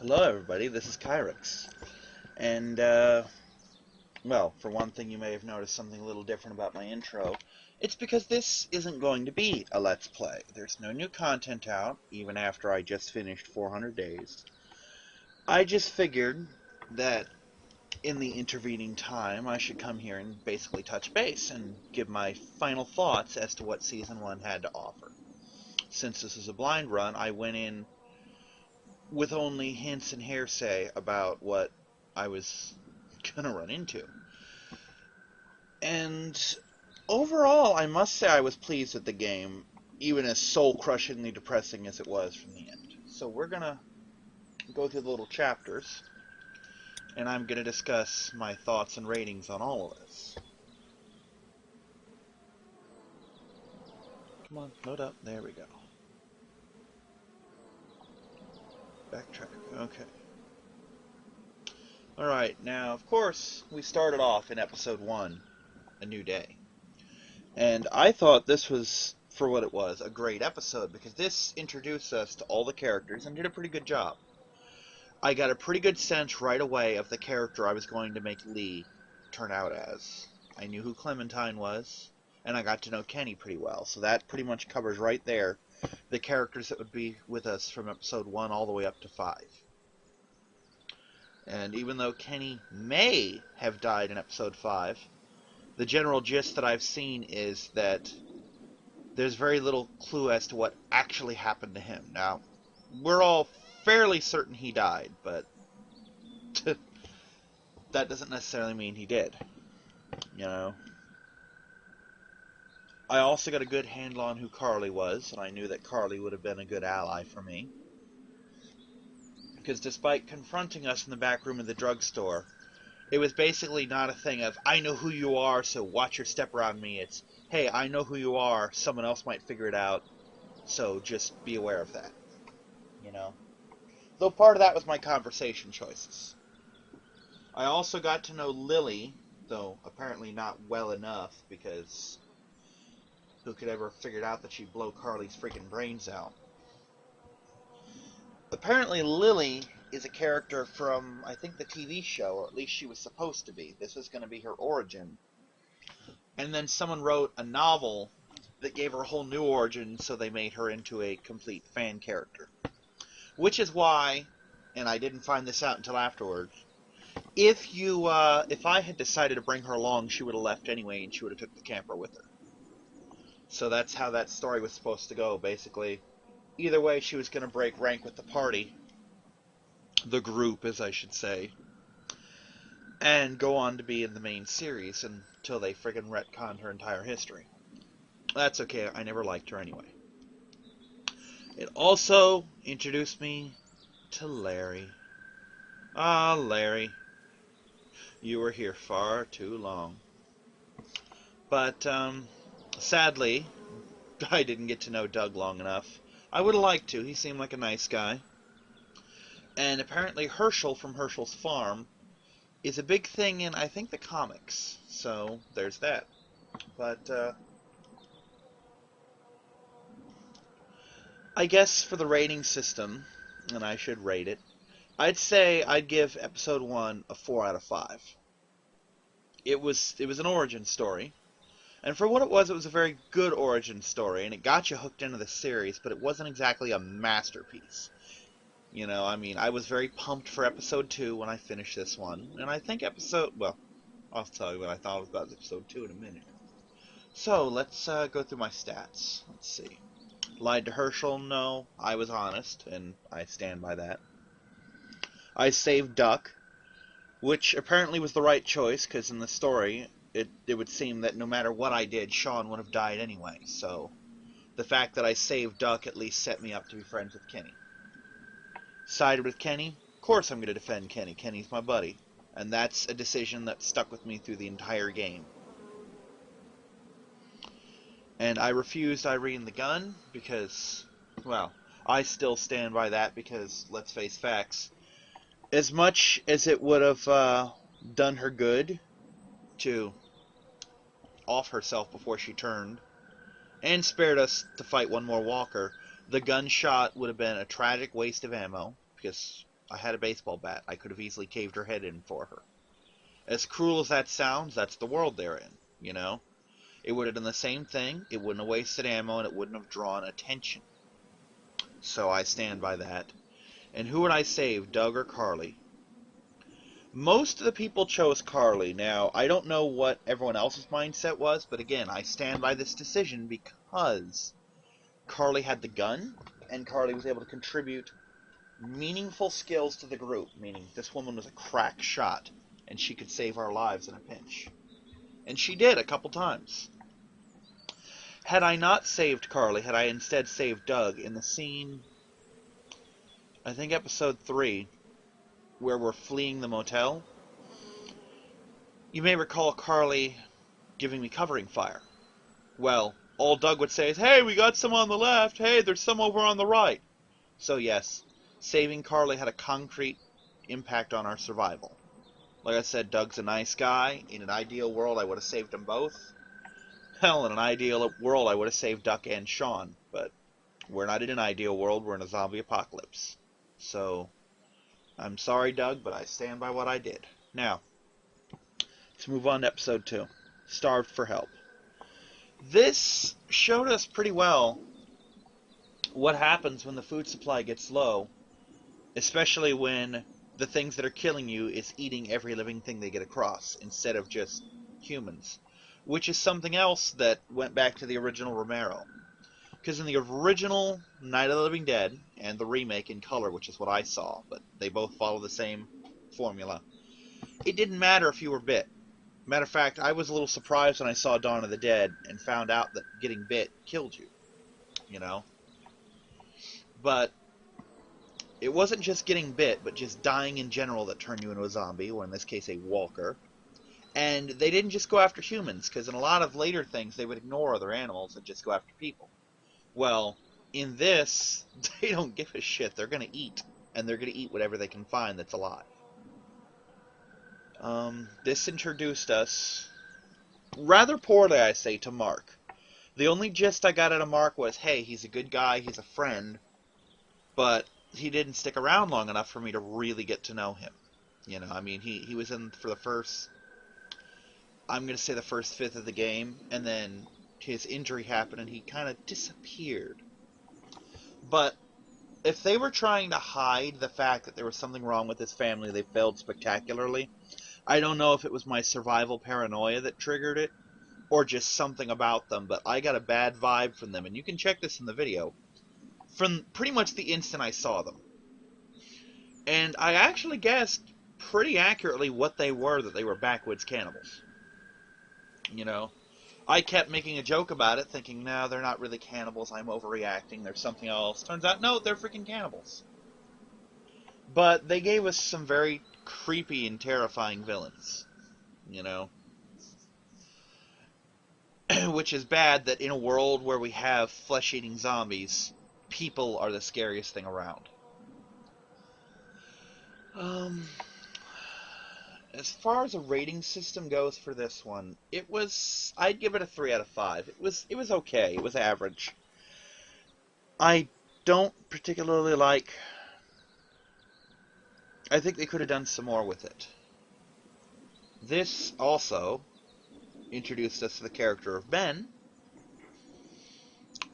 Hello, everybody. This is Kyrix. And, well, for one thing, you may have noticed something a little different about my intro. It's because this isn't going to be a Let's Play. There's no new content out, even after I just finished 400 days. I just figured that in the intervening time, I should come here and basically touch base and give my final thoughts as to what Season 1 had to offer. Since this is a blind run, I went in with only hints and hearsay about what I was gonna run into. And overall, I must say I was pleased with the game, even as soul-crushingly depressing as it was from the end. So we're gonna go through the little chapters, and I'm gonna discuss my thoughts and ratings on all of this. Come on, load up. There we go. Backtrack. Okay. Alright, now, of course, we started off in Episode 1, A New Day. And I thought this was, for what it was, a great episode, because this introduced us to all the characters and did a pretty good job. I got a pretty good sense right away of the character I was going to make Lee turn out as. I knew who Clementine was, and I got to know Kenny pretty well, so that pretty much covers right there the characters that would be with us from Episode 1 all the way up to 5. And even though Kenny may have died in Episode 5, the general gist that I've seen is that there's very little clue as to what actually happened to him. Now, we're all fairly certain he died, but that doesn't necessarily mean he did, you know. I also got a good handle on who Carly was, and I knew that Carly would have been a good ally for me. Because despite confronting us in the back room of the drugstore, it was basically not a thing of, I know who you are, so watch your step around me. It's, hey, I know who you are, someone else might figure it out, so just be aware of that. You know? Though part of that was my conversation choices. I also got to know Lily, though apparently not well enough, because who could ever have figured out that she'd blow Carly's freaking brains out? Apparently Lily is a character from, I think, the TV show, or at least she was supposed to be. This was going to be her origin. And then someone wrote a novel that gave her a whole new origin, so they made her into a complete fan character. Which is why, and I didn't find this out until afterwards, if I had decided to bring her along, she would have left anyway, and she would have took the camper with her. So that's how that story was supposed to go, basically. Either way, she was going to break rank with the party, the group, as I should say, and go on to be in the main series until they friggin' retconned her entire history. That's okay, I never liked her anyway. It also introduced me to Larry. Ah, Larry. You were here far too long. But, sadly, I didn't get to know Doug long enough. I would have liked to. He seemed like a nice guy. And apparently Herschel from Herschel's Farm is a big thing in, I think, the comics. So, there's that. But, I guess for the rating system, and I should rate it, I'd say I'd give Episode 1 a 4 out of 5. It was an origin story. And for what it was a very good origin story, and it got you hooked into the series, but it wasn't exactly a masterpiece. You know, I mean, I was very pumped for Episode 2 when I finished this one, and I think well, I'll tell you what I thought about Episode 2 in a minute. So, let's go through my stats. Let's see. Lied to Herschel? No, I was honest, and I stand by that. I saved Duck, which apparently was the right choice, because in the story, it would seem that no matter what I did, Sean would have died anyway, so the fact that I saved Duck at least set me up to be friends with Kenny. Sided with Kenny? Of course I'm going to defend Kenny. Kenny's my buddy. And that's a decision that stuck with me through the entire game. And I refused Irene the gun because, well, I still stand by that because, let's face facts, as much as it would have done her good to off herself before she turned, and spared us to fight one more walker, the gunshot would have been a tragic waste of ammo, because I had a baseball bat. I could have easily caved her head in for her. As cruel as that sounds, that's the world they're in, you know? It would have done the same thing. It wouldn't have wasted ammo, and it wouldn't have drawn attention. So I stand by that. And who would I save, Doug or Carly? Most of the people chose Carly. Now, I don't know what everyone else's mindset was, but again, I stand by this decision because Carly had the gun, and Carly was able to contribute meaningful skills to the group, meaning this woman was a crack shot, and she could save our lives in a pinch. And she did a couple times. Had I not saved Carly, had I instead saved Doug in the scene, I think episode 3, where we're fleeing the motel, you may recall Carly giving me covering fire. Well, all Doug would say is, hey, we got some on the left, hey, there's some over on the right. So yes, saving Carly had a concrete impact on our survival. Like I said, Doug's a nice guy. In an ideal world, I would have saved them both. Hell, in an ideal world, I would have saved Duck and Sean. But we're not in an ideal world, we're in a zombie apocalypse. So, I'm sorry, Doug, but I stand by what I did. Now, let's move on to episode 2. Starved for Help. This showed us pretty well what happens when the food supply gets low, especially when the things that are killing you is eating every living thing they get across, instead of just humans. Which is something else that went back to the original Romero. Because in the original Night of the Living Dead, and the remake in color, which is what I saw, but they both follow the same formula, it didn't matter if you were bit. Matter of fact, I was a little surprised when I saw Dawn of the Dead and found out that getting bit killed you, you know? But it wasn't just getting bit, but just dying in general that turned you into a zombie, or in this case a walker. And they didn't just go after humans, because in a lot of later things they would ignore other animals and just go after people. Well, in this, they don't give a shit. They're going to eat, and they're going to eat whatever they can find that's alive. This introduced us, rather poorly I say, to Mark. The only gist I got out of Mark was, hey, he's a good guy, he's a friend, but he didn't stick around long enough for me to really get to know him. You know, I mean, he was in for the first, I'm going to say the first fifth of the game, and then his injury happened and he kind of disappeared. But if they were trying to hide the fact that there was something wrong with his family, they failed spectacularly. I don't know if it was my survival paranoia that triggered it, or just something about them, but I got a bad vibe from them, and you can check this in the video, from pretty much the instant I saw them. And I actually guessed pretty accurately what they were, that they were backwoods cannibals. You know, I kept making a joke about it, thinking, no, they're not really cannibals, I'm overreacting, there's something else. Turns out, no, they're freaking cannibals. But they gave us some very creepy and terrifying villains, you know. Which is bad that in a world where we have flesh-eating zombies, people are the scariest thing around. As far as a rating system goes for this one, I'd give it a 3 out of 5. It was okay. It was average. I don't particularly like... I think they could have done some more with it. This also introduced us to the character of Ben,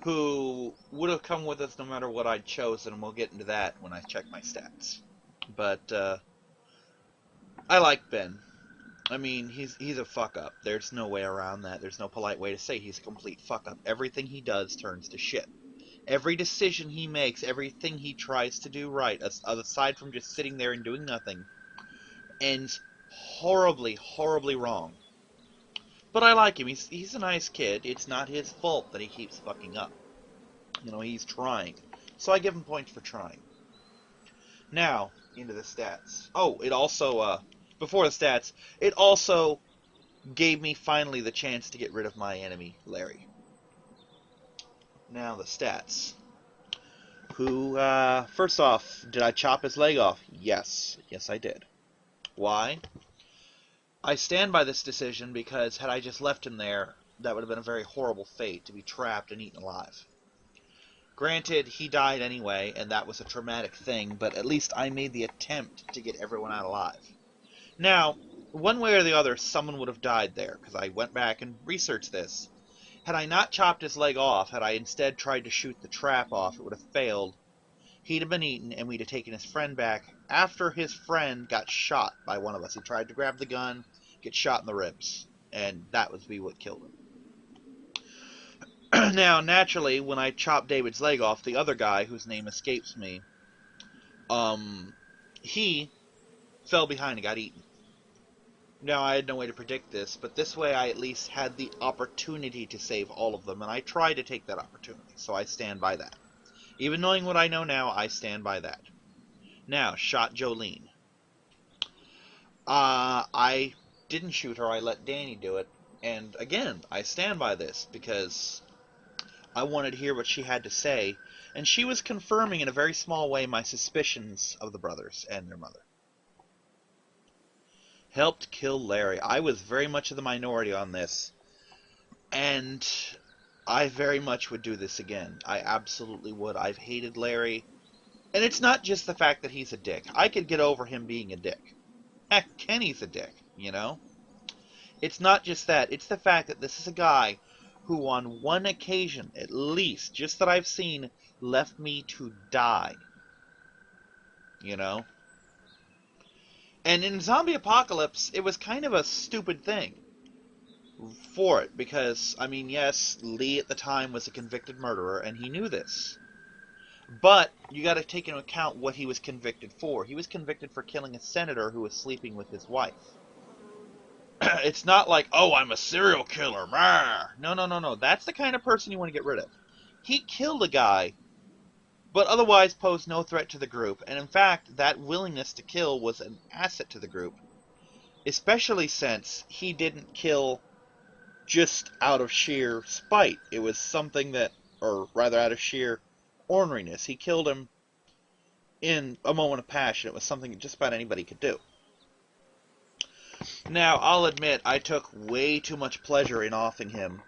who would have come with us no matter what I'd chosen, and we'll get into that when I check my stats. But, I like Ben. I mean, he's a fuck-up. There's no way around that. There's no polite way to say he's a complete fuck-up. Everything he does turns to shit. Every decision he makes, everything he tries to do right, aside from just sitting there and doing nothing, ends horribly, horribly wrong. But I like him. He's a nice kid. It's not his fault that he keeps fucking up. You know, he's trying. So I give him points for trying. Now, into the stats. Oh, it also, before the stats, it also gave me finally the chance to get rid of my enemy, Larry. Now, the stats. First off, did I chop his leg off? Yes. Yes, I did. Why? I stand by this decision because had I just left him there, that would have been a very horrible fate, to be trapped and eaten alive. Granted, he died anyway, and that was a traumatic thing, but at least I made the attempt to get everyone out alive. Now, one way or the other, someone would have died there, because I went back and researched this. Had I not chopped his leg off, had I instead tried to shoot the trap off, it would have failed. He'd have been eaten, and we'd have taken his friend back after his friend got shot by one of us. He tried to grab the gun, get shot in the ribs, and that would be what killed him. Now, naturally, when I chopped David's leg off, the other guy, whose name escapes me, he fell behind and got eaten. Now, I had no way to predict this, but this way I at least had the opportunity to save all of them, and I tried to take that opportunity, so I stand by that. Even knowing what I know now, I stand by that. Now, shot Jolene. I didn't shoot her, I let Danny do it, and again, I stand by this, because I wanted to hear what she had to say, and she was confirming in a very small way my suspicions of the brothers and their mother. Helped kill Larry. I was very much of the minority on this, and I very much would do this again. I absolutely would. I've hated Larry, and it's not just the fact that he's a dick. I could get over him being a dick. Heck, Kenny's a dick, you know? It's not just that. It's the fact that this is a guy who on one occasion, at least, just that I've seen, left me to die. You know? And in Zombie Apocalypse, it was kind of a stupid thing for it, because, I mean, yes, Lee at the time was a convicted murderer, and he knew this. But you got to take into account what he was convicted for. He was convicted for killing a senator who was sleeping with his wife. It's not like, oh, I'm a serial killer. No. That's the kind of person you want to get rid of. He killed a guy, but otherwise posed no threat to the group, and in fact, that willingness to kill was an asset to the group, especially since he didn't kill just out of sheer spite. It was something that, or rather out of sheer orneriness. He killed him in a moment of passion. It was something just about anybody could do. Now, I'll admit, I took way too much pleasure in offing him.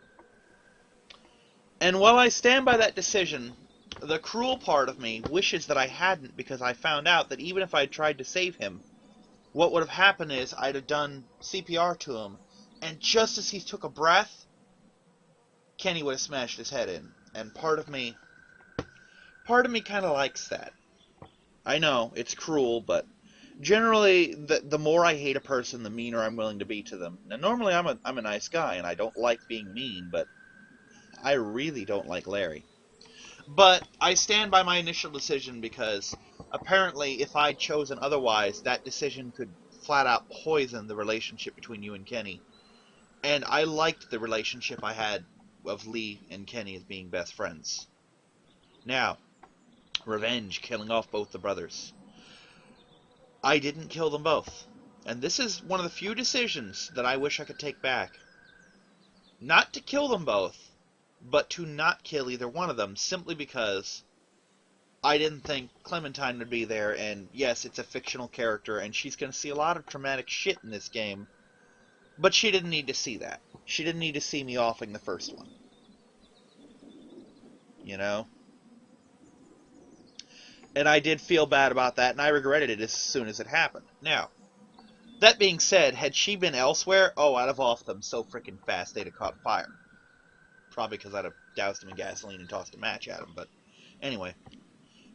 And while I stand by that decision, the cruel part of me wishes that I hadn't, because I found out that even if I tried to save him, what would have happened is I'd have done CPR to him, and just as he took a breath, Kenny would have smashed his head in. And part of me kind of likes that. I know, it's cruel, but generally, the more I hate a person, the meaner I'm willing to be to them. Now, normally I'm a nice guy, and I don't like being mean, but I really don't like Larry. But I stand by my initial decision because apparently if I'd chosen otherwise, that decision could flat out poison the relationship between you and Kenny. And I liked the relationship I had of Lee and Kenny as being best friends. Now, revenge, killing off both the brothers. I didn't kill them both. And this is one of the few decisions that I wish I could take back. Not to kill them both, but to not kill either one of them, simply because I didn't think Clementine would be there, and yes, it's a fictional character, and she's going to see a lot of traumatic shit in this game, but she didn't need to see that. She didn't need to see me offing the first one. You know? And I did feel bad about that, and I regretted it as soon as it happened. Now, that being said, had she been elsewhere, oh, I'd have offed them so freaking fast they'd have caught fire. Probably because I'd have doused him in gasoline and tossed a match at him, but anyway.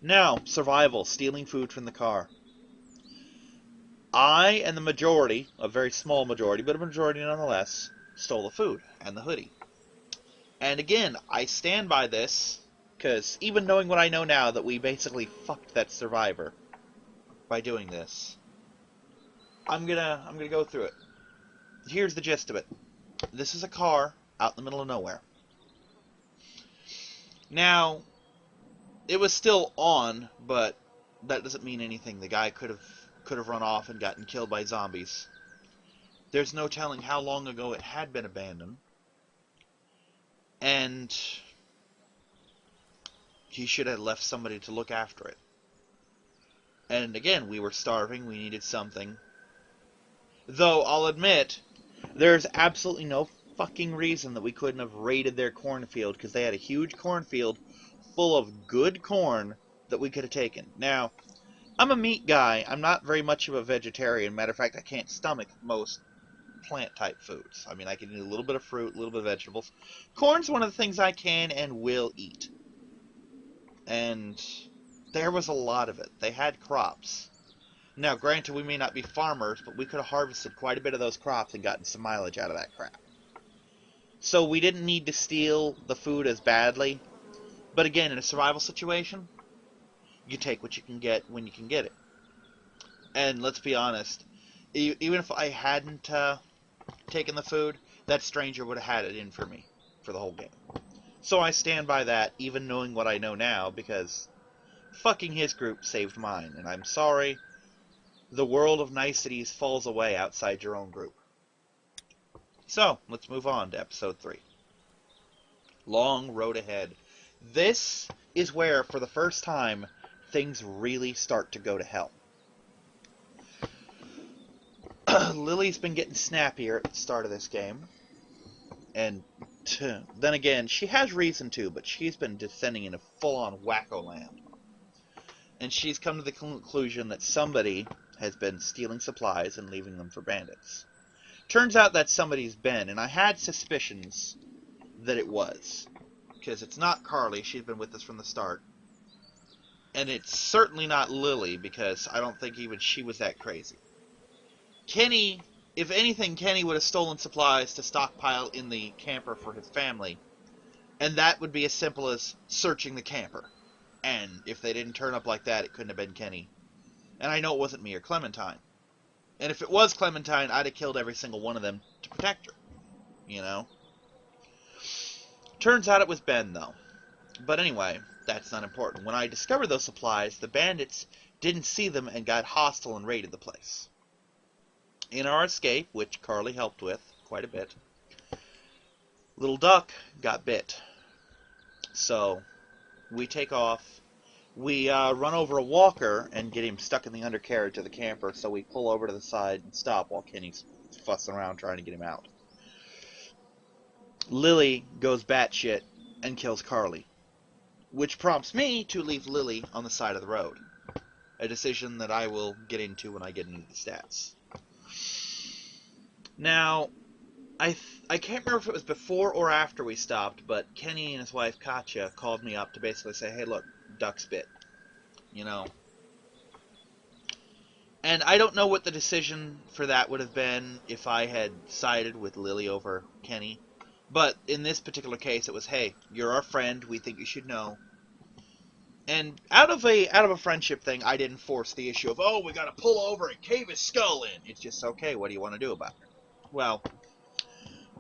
Now, survival, stealing food from the car. I and the majority, a very small majority, but a majority nonetheless, stole the food and the hoodie. And again, I stand by this, because even knowing what I know now, that we basically fucked that survivor by doing this, I'm gonna go through it. Here's the gist of it. This is a car out in the middle of nowhere. Now, it was still on, but that doesn't mean anything. The guy could have run off and gotten killed by zombies. There's no telling how long ago it had been abandoned. And he should have left somebody to look after it. And again, we were starving, we needed something. Though, I'll admit, there's absolutely no fucking reason that we couldn't have raided their cornfield, because they had a huge cornfield full of good corn that we could have taken. Now, I'm a meat guy. I'm not very much of a vegetarian. Matter of fact, I can't stomach most plant-type foods. I mean, I can eat a little bit of fruit, a little bit of vegetables. Corn's one of the things I can and will eat. And there was a lot of it. They had crops. Now, granted, we may not be farmers, but we could have harvested quite a bit of those crops and gotten some mileage out of that crap. So we didn't need to steal the food as badly. But again, in a survival situation, you take what you can get when you can get it. And let's be honest, even if I hadn't taken the food, that stranger would have had it in for me for the whole game. So I stand by that, even knowing what I know now, because fucking his group saved mine. And I'm sorry, the world of niceties falls away outside your own group. So, let's move on to episode 3. Long road ahead. This is where, for the first time, things really start to go to hell. Lily's been getting snappier at the start of this game. And then again, she has reason to, but she's been descending into full-on wacko land. And she's come to the conclusion that somebody has been stealing supplies and leaving them for bandits. Turns out that somebody's been, and I had suspicions that it was. Because it's not Carly, she's been with us from the start. And it's certainly not Lily, because I don't think even she was that crazy. Kenny, if anything, Kenny would have stolen supplies to stockpile in the camper for his family. And that would be as simple as searching the camper. And if they didn't turn up like that, it couldn't have been Kenny. And I know it wasn't me or Clementine. And if it was Clementine, I'd have killed every single one of them to protect her. You know? Turns out it was Ben, though. But anyway, that's not important. When I discovered those supplies, the bandits didn't see them and got hostile and raided the place. In our escape, which Carly helped with quite a bit, Little Duck got bit. So, we take off. We run over a walker and get him stuck in the undercarriage of the camper, so we pull over to the side and stop while Kenny's fussing around trying to get him out. Lily goes batshit and kills Carly, which prompts me to leave Lily on the side of the road. A decision that I will get into when I get into the stats. Now, I can't remember if it was before or after we stopped, but Kenny and his wife Katya called me up to basically say, hey, look, Duck's bit. You know. And I don't know what the decision for that would have been if I had sided with Lily over Kenny. But in this particular case, it was, hey, you're our friend, we think you should know. And out of a friendship thing, I didn't force the issue of, oh, we gotta pull over and cave his skull in. It's just, okay, what do you want to do about it? Well,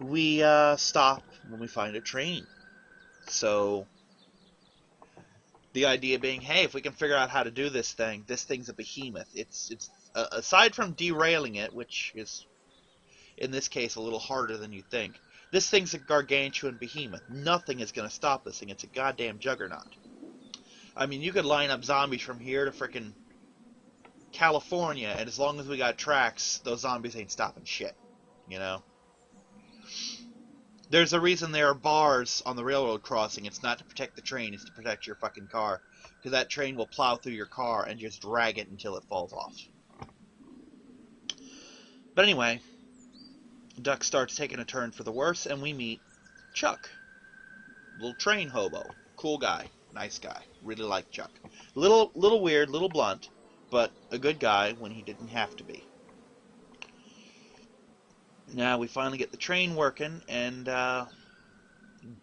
we stop when we find a train. So, the idea being, hey, if we can figure out how to do this thing's a behemoth. It's aside from derailing it, which is, in this case, a little harder than you think, this thing's a gargantuan behemoth. Nothing is going to stop this thing. It's a goddamn juggernaut. I mean, you could line up zombies from here to frickin' California, and as long as we got tracks, those zombies ain't stopping shit. You know? There's a reason there are bars on the railroad crossing. It's not to protect the train, it's to protect your fucking car. Because that train will plow through your car and just drag it until it falls off. But anyway, Duck starts taking a turn for the worse, and we meet Chuck. Little train hobo. Cool guy. Nice guy. Really like Chuck. Little weird, little blunt, but a good guy when he didn't have to be. Now we finally get the train working, and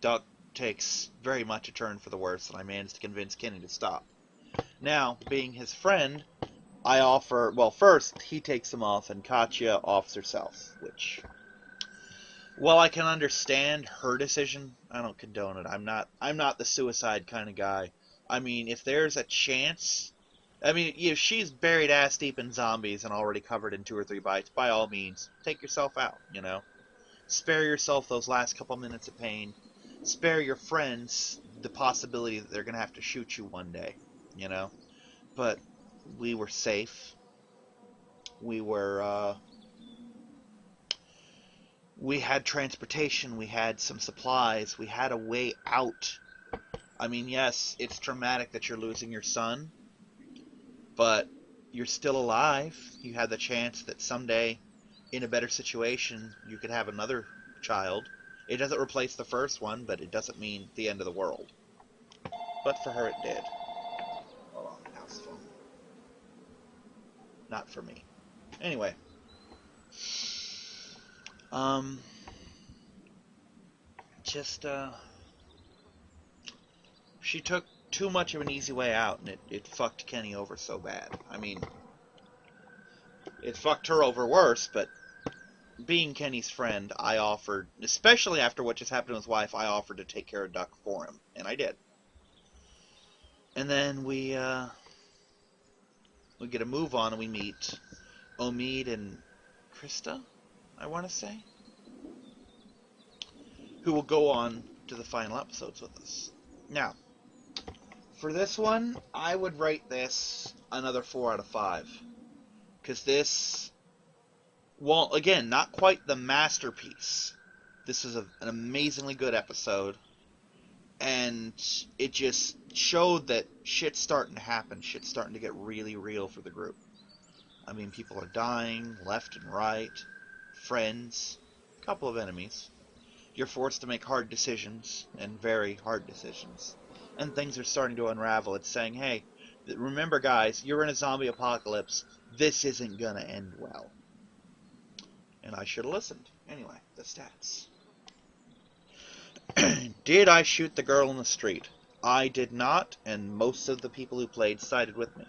Duck takes very much a turn for the worse, and I managed to convince Kenny to stop. Now, being his friend, I offer, well, first, he takes him off, and Katya offs herself, which, while I can understand her decision, I don't condone it. I'm not the suicide kind of guy. I mean, if there's a chance, I mean, if she's buried ass deep in zombies and already covered in 2 or 3 bites, by all means, take yourself out, you know? Spare yourself those last couple minutes of pain. Spare your friends the possibility that they're going to have to shoot you one day, you know? But we were safe. We were, we had transportation, we had some supplies, we had a way out. I mean, yes, it's traumatic that you're losing your son, but you're still alive. You had the chance that someday, in a better situation, you could have another child. It doesn't replace the first one, but it doesn't mean the end of the world. But for her, it did. Hold on, house phone. Not for me. Anyway. Um, just, she took too much of an easy way out, and it fucked Kenny over so bad. I mean, it fucked her over worse, but being Kenny's friend, I offered, especially after what just happened to his wife, I offered to take care of Duck for him, and I did. And then we get a move on, and we meet Omid and Krista, I want to say, who will go on to the final episodes with us. Now, for this one, I would rate this another 4 out of 5. Because this, well, again, not quite the masterpiece. This is an amazingly good episode. And it just showed that shit's starting to happen. Shit's starting to get really real for the group. I mean, people are dying left and right. Friends. A couple of enemies. You're forced to make hard decisions, and very hard decisions. And things are starting to unravel. It's saying, hey, remember guys, you're in a zombie apocalypse. This isn't gonna end well. And I should have listened. Anyway, the stats. Did I shoot the girl in the street? I did not, and most of the people who played sided with me.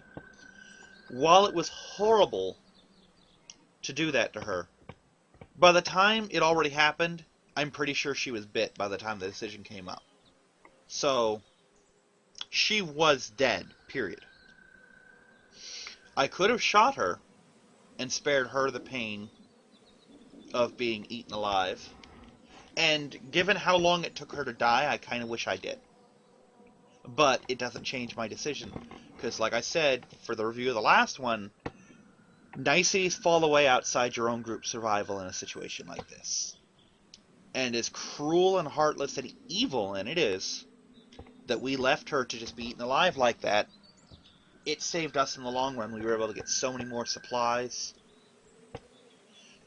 While it was horrible to do that to her, by the time it already happened, I'm pretty sure she was bit by the time the decision came up. So, she was dead, period. I could have shot her and spared her the pain of being eaten alive. And given how long it took her to die, I kind of wish I did. But it doesn't change my decision. Because like I said, for the review of the last one, niceties fall away outside your own group survival in a situation like this. And as cruel and heartless and evil, and it is, that we left her to just be eaten alive like that, it saved us in the long run. We were able to get so many more supplies.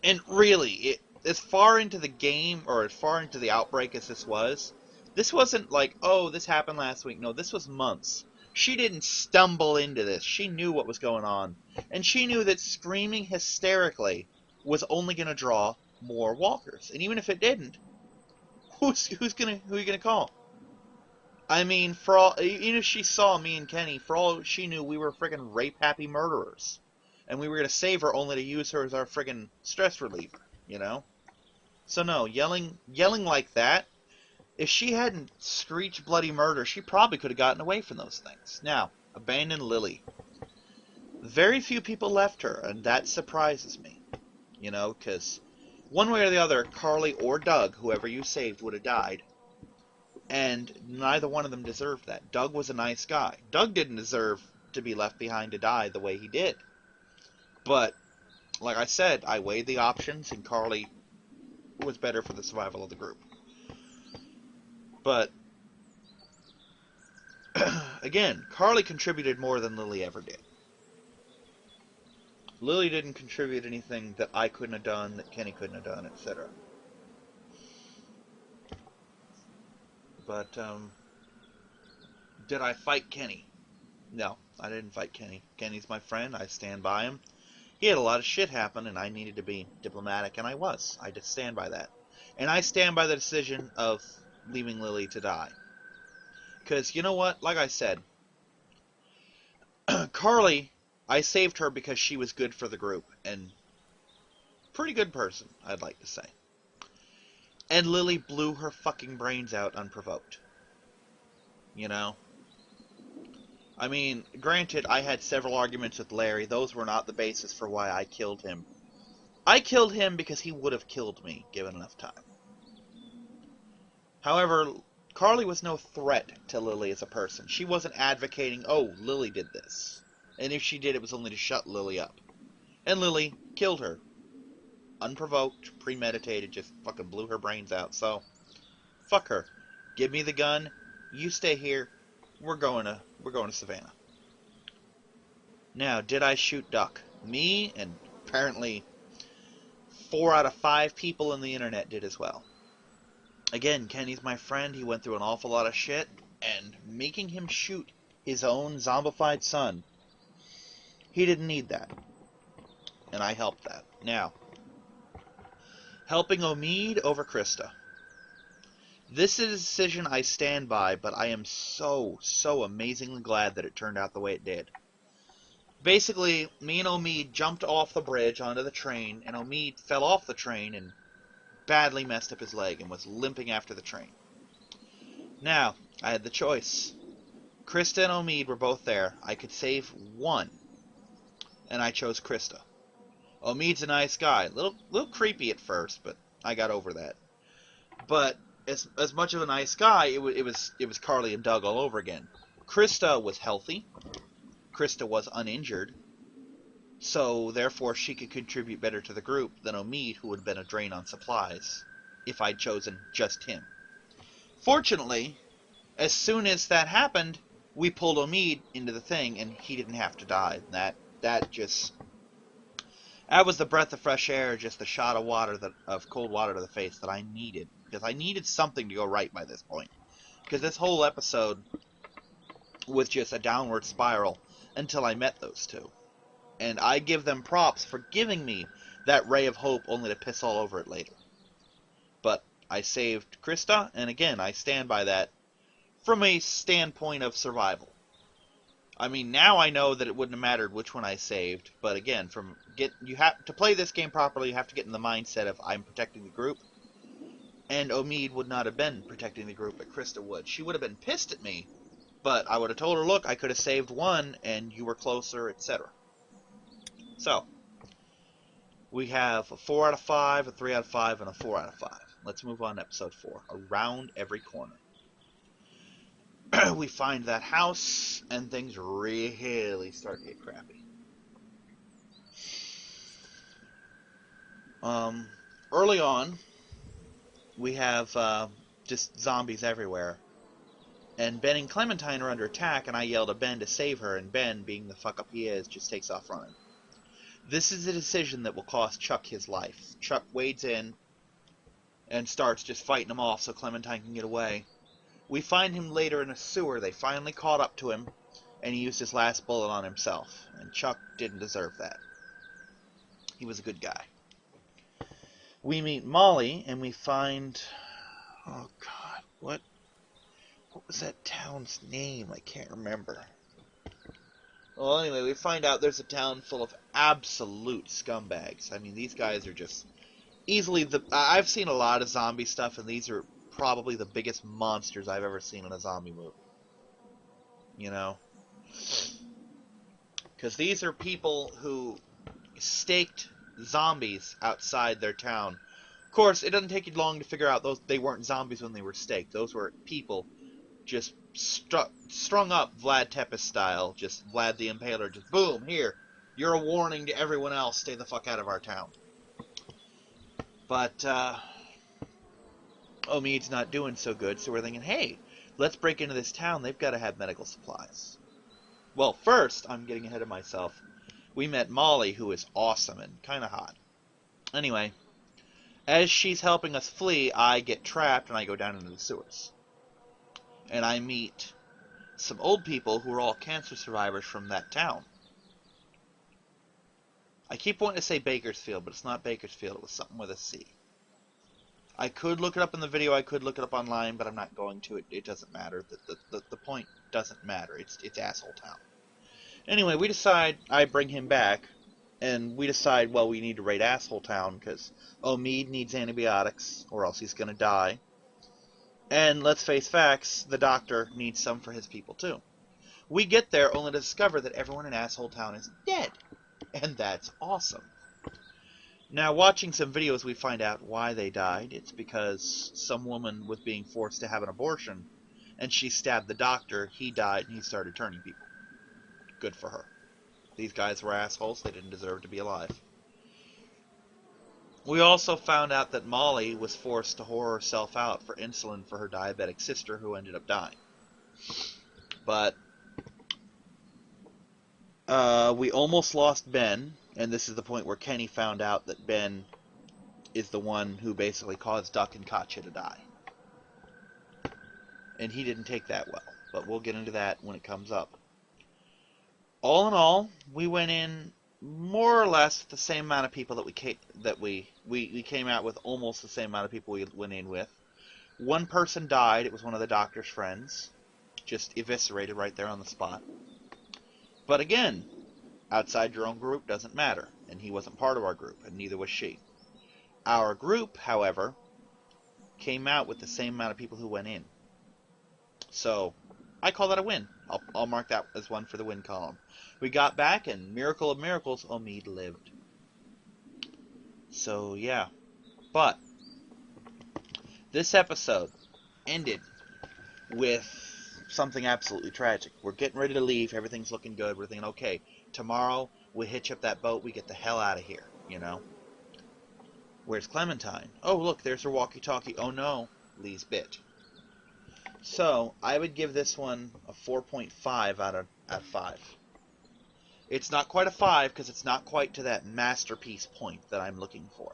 And really, as far into the game, or as far into the outbreak as this wasn't like, oh, this happened last week. No, this was months. She didn't stumble into this. She knew what was going on. And she knew that screaming hysterically was only going to draw more walkers. And even if it didn't, who are you gonna call? I mean, for all, even if she saw me and Kenny, for all she knew, we were friggin' rape-happy murderers. And we were gonna save her only to use her as our friggin' stress reliever, you know? So no, yelling like that, if she hadn't screeched bloody murder, she probably could have gotten away from those things. Now, abandon Lily. Very few people left her, and that surprises me. You know, because one way or the other, Carly or Doug, whoever you saved, would have died. And neither one of them deserved that. Doug was a nice guy. Doug didn't deserve to be left behind to die the way he did. But, like I said, I weighed the options, and Carly was better for the survival of the group. But, again, Carly contributed more than Lily ever did. Lily didn't contribute anything that I couldn't have done, that Kenny couldn't have done, etc. But, did I fight Kenny? No, I didn't fight Kenny. Kenny's my friend. I stand by him. He had a lot of shit happen, and I needed to be diplomatic, and I was. I just stand by that. And I stand by the decision of leaving Lily to die. Because, you know what? Like I said, Carly, I saved her because she was good for the group, and pretty good person, I'd like to say. And Lily blew her fucking brains out unprovoked. You know? I mean, granted, I had several arguments with Larry. Those were not the basis for why I killed him. I killed him because he would have killed me, given enough time. However, Carly was no threat to Lily as a person. She wasn't advocating, oh, Lily did this. And if she did, it was only to shut Lily up. And Lily killed her. Unprovoked, premeditated, just fucking blew her brains out. So, fuck her. Give me the gun. You stay here. We're going to Savannah. Now, did I shoot duck? Me and apparently 4 out of 5 people on the internet did as well. Again, Kenny's my friend. He went through an awful lot of shit, and making him shoot his own zombified son, he didn't need that. And I helped that. Now, helping Omid over Krista. This is a decision I stand by, but I am so amazingly glad that it turned out the way it did. Basically, me and Omid jumped off the bridge onto the train, and Omid fell off the train and badly messed up his leg and was limping after the train. Now, I had the choice. Krista and Omid were both there. I could save one, and I chose Krista. Omid's a nice guy. Little creepy at first, but I got over that. But as much of a nice guy, it was Carly and Doug all over again. Krista was healthy. Krista was uninjured. So, therefore, she could contribute better to the group than Omid, who would have been a drain on supplies, if I'd chosen just him. Fortunately, as soon as that happened, we pulled Omid into the thing, and he didn't have to die. That was the breath of fresh air, just the shot of cold water to the face that I needed. Because I needed something to go right by this point. Because this whole episode was just a downward spiral until I met those two. And I give them props for giving me that ray of hope only to piss all over it later. But I saved Krista, and again, I stand by that from a standpoint of survival. I mean, now I know that it wouldn't have mattered which one I saved, but again, you have to play this game properly, you have to get in the mindset of I'm protecting the group, and Omid would not have been protecting the group, but Krista would. She would have been pissed at me, but I would have told her, look, I could have saved one, and you were closer, etc. So, we have a 4 out of 5, a 3 out of 5, and a 4 out of 5. Let's move on to episode 4, Around Every Corner. We find that house, and things really start to get crappy. Early on, we have just zombies everywhere. And Ben and Clementine are under attack, and I yelled at Ben to save her, and Ben, being the fuck up he is, just takes off running. This is a decision that will cost Chuck his life. Chuck wades in and starts just fighting him off so Clementine can get away. We find him later in a sewer. They finally caught up to him, and he used his last bullet on himself. And Chuck didn't deserve that. He was a good guy. We meet Molly, and we find... Oh, God. What was that town's name? I can't remember. Well, anyway, we find out there's a town full of absolute scumbags. I mean, these guys are just easily I've seen a lot of zombie stuff, and these are probably the biggest monsters I've ever seen in a zombie movie. You know? Because these are people who staked zombies outside their town. Of course, it doesn't take you long to figure out they weren't zombies when they were staked. Those were people just strung up Vlad Tepes style. Just Vlad the Impaler, just boom, here. You're a warning to everyone else, stay the fuck out of our town. But, Omid's not doing so good, so we're thinking, hey, let's break into this town. They've got to have medical supplies. Well, first, I'm getting ahead of myself. We met Molly, who is awesome and kind of hot. Anyway, as she's helping us flee, I get trapped and I go down into the sewers. And I meet some old people who are all cancer survivors from that town. I keep wanting to say Bakersfield, but it's not Bakersfield. It was something with a C. I could look it up in the video. I could look it up online, but I'm not going to. It doesn't matter. The point doesn't matter. It's asshole town. Anyway, we decide, I bring him back, and we decide, well, we need to raid asshole town, because Omid needs antibiotics, or else he's going to die. And let's face facts, the doctor needs some for his people, too. We get there only to discover that everyone in asshole town is dead. And that's awesome. Now, watching some videos, we find out why they died. It's because some woman was being forced to have an abortion, and she stabbed the doctor, he died, and he started turning people. Good for her. These guys were assholes. They didn't deserve to be alive. We also found out that Molly was forced to whore herself out for insulin for her diabetic sister, who ended up dying. But we almost lost Ben, and this is the point where Kenny found out that Ben is the one who basically caused Duck and Katya to die. And he didn't take that well, but we'll get into that when it comes up. All in all, we went in more or less the same amount of people that we came out with, almost the same amount of people we went in with. One person died. It was one of the doctor's friends, just eviscerated right there on the spot. But again, outside your own group doesn't matter, and he wasn't part of our group, and neither was she. Our group, however, came out with the same amount of people who went in. So, I call that a win. I'll mark that as one for the win column. We got back, and miracle of miracles, Omid lived. So, yeah. But, this episode ended with something absolutely tragic. We're getting ready to leave. Everything's looking good. We're thinking, okay, tomorrow we hitch up that boat. We get the hell out of here, you know. Where's Clementine? Oh, look, there's her walkie-talkie. Oh, no, Lee's bit. So, I would give this one a 4.5 out of 5. It's not quite a 5 because it's not quite to that masterpiece point that I'm looking for.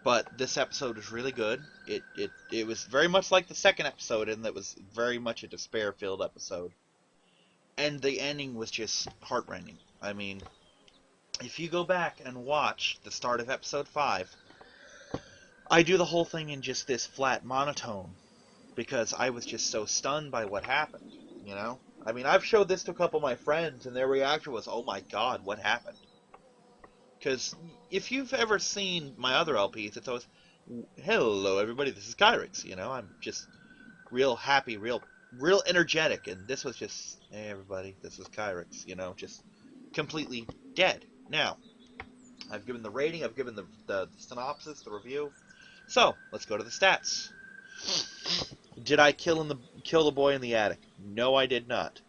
But this episode was really good. It was very much like the second episode, and that was very much a despair-filled episode. And the ending was just heartrending. I mean, if you go back and watch the start of episode 5, I do the whole thing in just this flat monotone, because I was just so stunned by what happened, you know? I mean, I've showed this to a couple of my friends, and their reaction was, oh my god, what happened? Because if you've ever seen my other LPs, it's always, hello everybody, this is Kyrix, you know? I'm just real happy, real energetic, and this was just, hey everybody, this is Kyrix, you know? Just completely dead. Now, I've given the rating, I've given the synopsis, the review, so let's go to the stats. Did I kill the boy in the attic? No, I did not.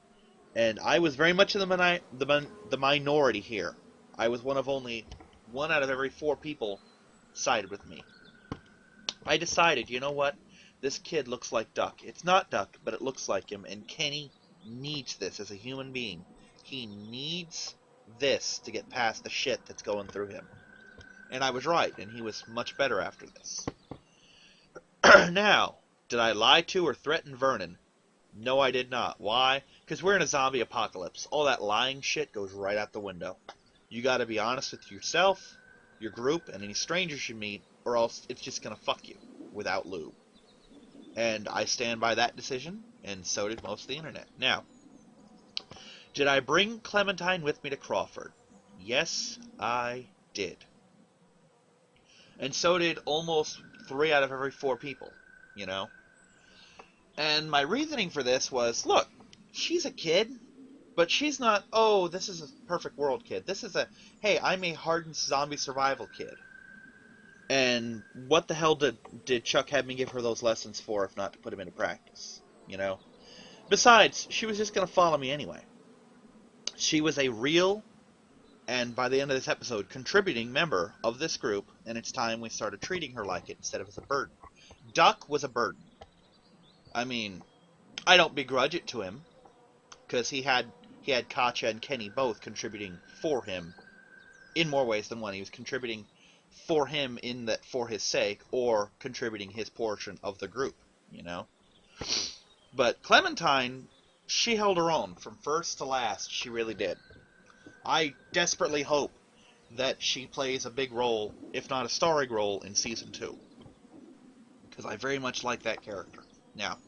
And I was very much in the minority here. I was one out of every 4 people sided with me. I decided, you know what? This kid looks like Duck. It's not Duck, but it looks like him. And Kenny needs this as a human being. He needs this to get past the shit that's going through him. And I was right, and he was much better after this. Now, did I lie to or threaten Vernon? No, I did not. Why? Because we're in a zombie apocalypse. All that lying shit goes right out the window. You gotta be honest with yourself, your group, and any strangers you meet, or else it's just gonna fuck you without lube. And I stand by that decision, and so did most of the internet. Now, did I bring Clementine with me to Crawford? Yes, I did. And so did almost 3 out of every 4 people, you know? And my reasoning for this was, look, she's a kid, but she's not, oh, this is a perfect world kid. This is a, hey, I'm a hardened zombie survival kid. And what the hell did Chuck have me give her those lessons for if not to put them into practice, you know? Besides, she was just going to follow me anyway. She was a real, and by the end of this episode, contributing member of this group, and it's time we started treating her like it instead of as a burden. Duck was a burden. I mean, I don't begrudge it to him, because he had Katya and Kenny both contributing for him in more ways than one. He was contributing for him in that for his sake, or contributing his portion of the group, you know? But Clementine, she held her own from first to last. She really did. I desperately hope that she plays a big role, if not a starring role, in Season 2. Because I very much like that character. Now,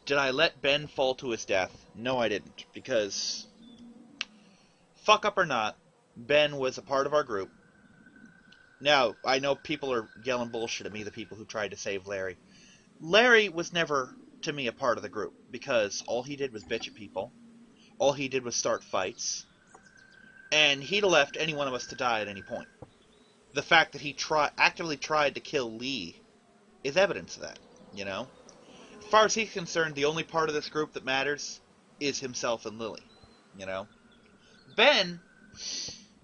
did I let Ben fall to his death? No, I didn't. Because, fuck up or not, Ben was a part of our group. Now, I know people are yelling bullshit at me, the people who tried to save Larry. Larry was never, to me, a part of the group. Because all he did was bitch at people. All he did was start fights. And he'd have left any one of us to die at any point. The fact that he actively tried to kill Lee is evidence of that, you know? As far as he's concerned, the only part of this group that matters is himself and Lily, you know? Ben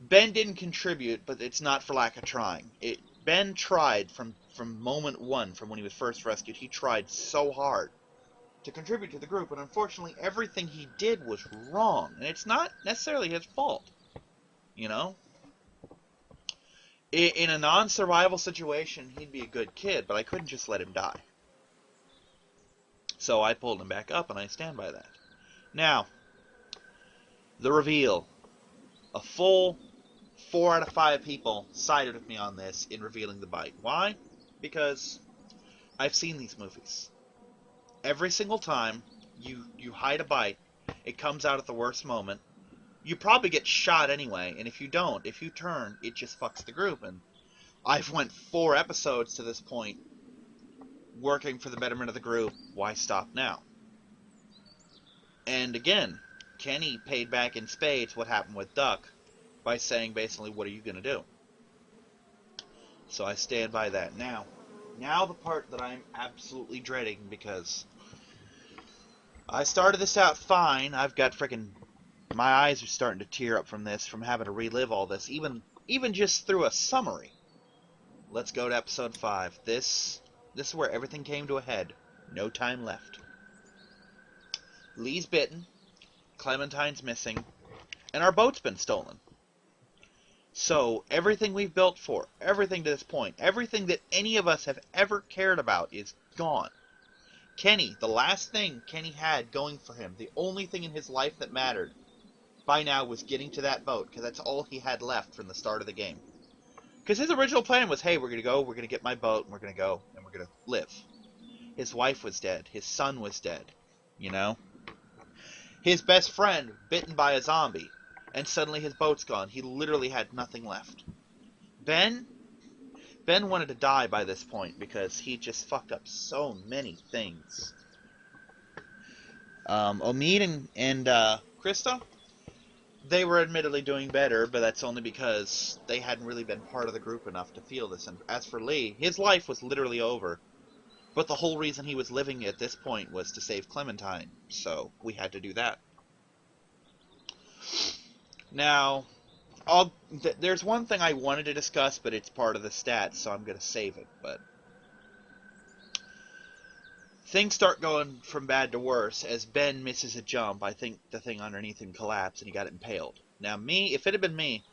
didn't contribute, but it's not for lack of trying. Ben tried from moment one, from when he was first rescued, he tried so hard to contribute to the group, and unfortunately everything he did was wrong. And it's not necessarily his fault, you know? In a non-survival situation, he'd be a good kid, but I couldn't just let him die. So I pulled him back up, and I stand by that. Now, the reveal. A full 4 out of 5 people sided with me on this in revealing the bite. Why? Because I've seen these movies. Every single time you hide a bite, it comes out at the worst moment. You probably get shot anyway, and if you don't, if you turn, it just fucks the group. And I've went 4 episodes to this point, working for the betterment of the group. Why stop now? And again, Kenny paid back in spades what happened with Duck by saying basically, what are you going to do? So I stand by that. Now the part that I'm absolutely dreading, because I started this out fine. I've got freaking... my eyes are starting to tear up from this, from having to relive all this, even just through a summary. Let's go to episode 5. This is where everything came to a head. No time left. Lee's bitten, Clementine's missing, and our boat's been stolen. So everything we've built for, everything to this point, everything that any of us have ever cared about is gone. Kenny, the last thing Kenny had going for him, the only thing in his life that mattered, by now was getting to that boat, because that's all he had left from the start of the game. Because his original plan was, hey, we're going to get my boat, and we're going to go, and we're going to live. His wife was dead. His son was dead. You know? His best friend, bitten by a zombie, and suddenly his boat's gone. He literally had nothing left. Ben wanted to die by this point, because he just fucked up so many things. Omid and Krista, they were admittedly doing better, but that's only because they hadn't really been part of the group enough to feel this. And as for Lee, his life was literally over. But the whole reason he was living at this point was to save Clementine, so we had to do that. Now, there's one thing I wanted to discuss, but it's part of the stats, so I'm going to save it. But things start going from bad to worse as Ben misses a jump. I think the thing underneath him collapsed and he got impaled. Now, if it had been me,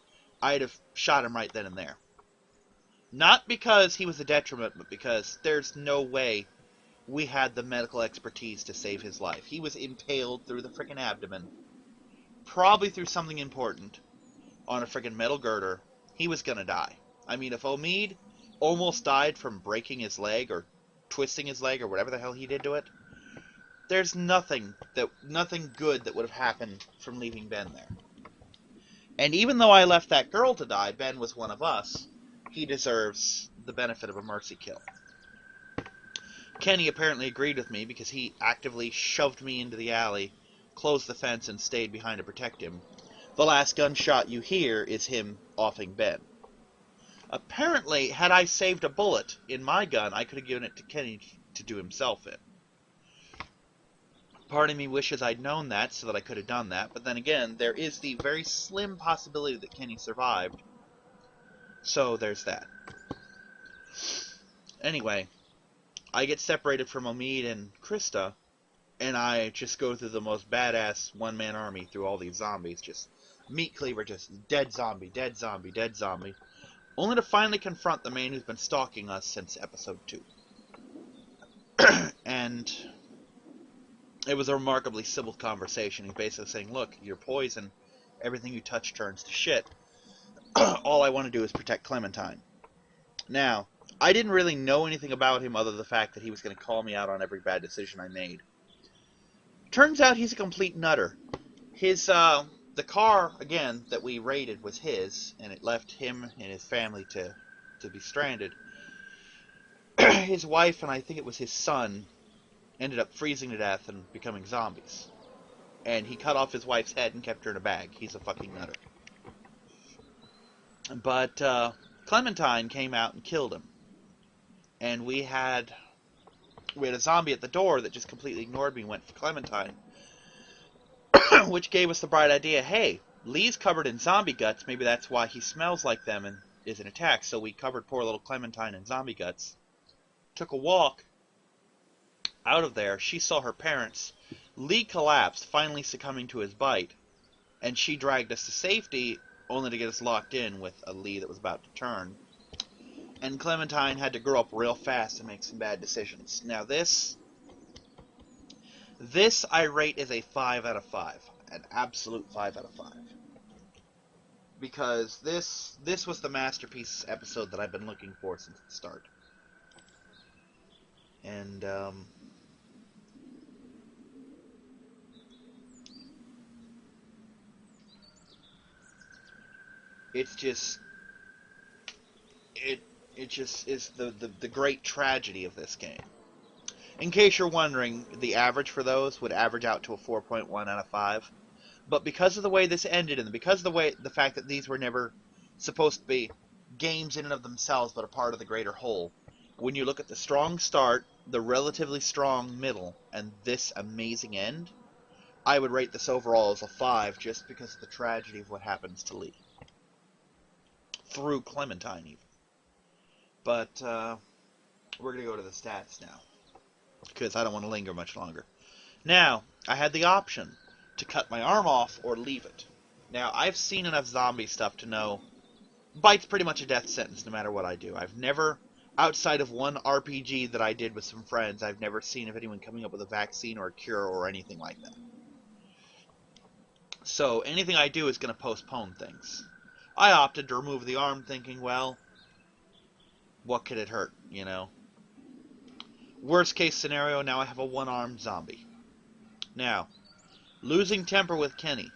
I'd have shot him right then and there. Not because he was a detriment, but because there's no way we had the medical expertise to save his life. He was impaled through the frickin' abdomen, probably through something important, on a frickin' metal girder. He was gonna die. I mean, if Omid almost died from breaking his leg or twisting his leg or whatever the hell he did to it, there's nothing good that would have happened from leaving Ben there. And even though I left that girl to die, Ben was one of us. He deserves the benefit of a mercy kill. Kenny apparently agreed with me because he actively shoved me into the alley, closed the fence, and stayed behind to protect him. The last gunshot you hear is him offing Ben. Apparently, had I saved a bullet in my gun, I could have given it to Kenny to do himself in. Part of me wishes I'd known that so that I could have done that, but then again, there is the very slim possibility that Kenny survived. So there's that. Anyway, I get separated from Omid and Krista, and I just go through the most badass one-man army through all these zombies. Just meat cleaver, just dead zombie, dead zombie, dead zombie. Only to finally confront the man who's been stalking us since episode 2. And it was a remarkably civil conversation. He's basically saying, look, you're poison. Everything you touch turns to shit. All I want to do is protect Clementine. Now, I didn't really know anything about him other than the fact that he was going to call me out on every bad decision I made. Turns out he's a complete nutter. The car, again, that we raided was his, and it left him and his family to be stranded. His wife, and I think it was his son, ended up freezing to death and becoming zombies. And he cut off his wife's head and kept her in a bag. He's a fucking nutter. But Clementine came out and killed him. And we had a zombie at the door that just completely ignored me and went for Clementine. Which gave us the bright idea, hey, Lee's covered in zombie guts, maybe that's why he smells like them and isn't attacked. So we covered poor little Clementine in zombie guts, took a walk, out of there, she saw her parents. Lee collapsed, finally succumbing to his bite, and she dragged us to safety, only to get us locked in with a Lee that was about to turn. And Clementine had to grow up real fast and make some bad decisions. Now this I rate as a 5 out of 5. An absolute 5 out of 5. Because this was the masterpiece episode that I've been looking for since the start. And it's just it just is the great tragedy of this game. In case you're wondering, the average for those would average out to a 4.1 out of 5. But because of the way this ended, and because of the fact that these were never supposed to be games in and of themselves, but a part of the greater whole, when you look at the strong start, the relatively strong middle, and this amazing end, I would rate this overall as a 5, just because of the tragedy of what happens to Lee. Through Clementine, even. But we're going to go to the stats now, because I don't want to linger much longer. Now, I had the option to cut my arm off or leave it. Now, I've seen enough zombie stuff to know bite's pretty much a death sentence no matter what I do. I've never, outside of one RPG that I did with some friends, I've never seen of anyone coming up with a vaccine or a cure or anything like that. So, anything I do is going to postpone things. I opted to remove the arm thinking, well, what could it hurt, you know? Worst case scenario, now I have a one-armed zombie. Now, losing temper with Kenny.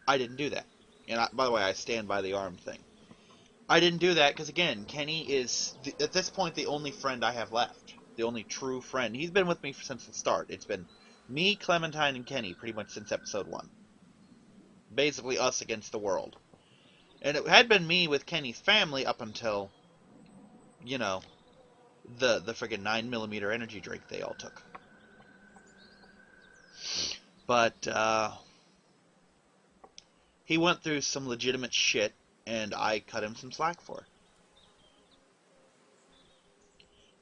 I didn't do that. And by the way, I stand by the arm thing. I didn't do that because, again, Kenny is, at this point, the only friend I have left. The only true friend. He's been with me since the start. It's been me, Clementine, and Kenny pretty much since episode 1. Basically us against the world. And it had been me with Kenny's family up until, you know, the friggin' 9mm energy drink they all took. But, he went through some legitimate shit, and I cut him some slack for it.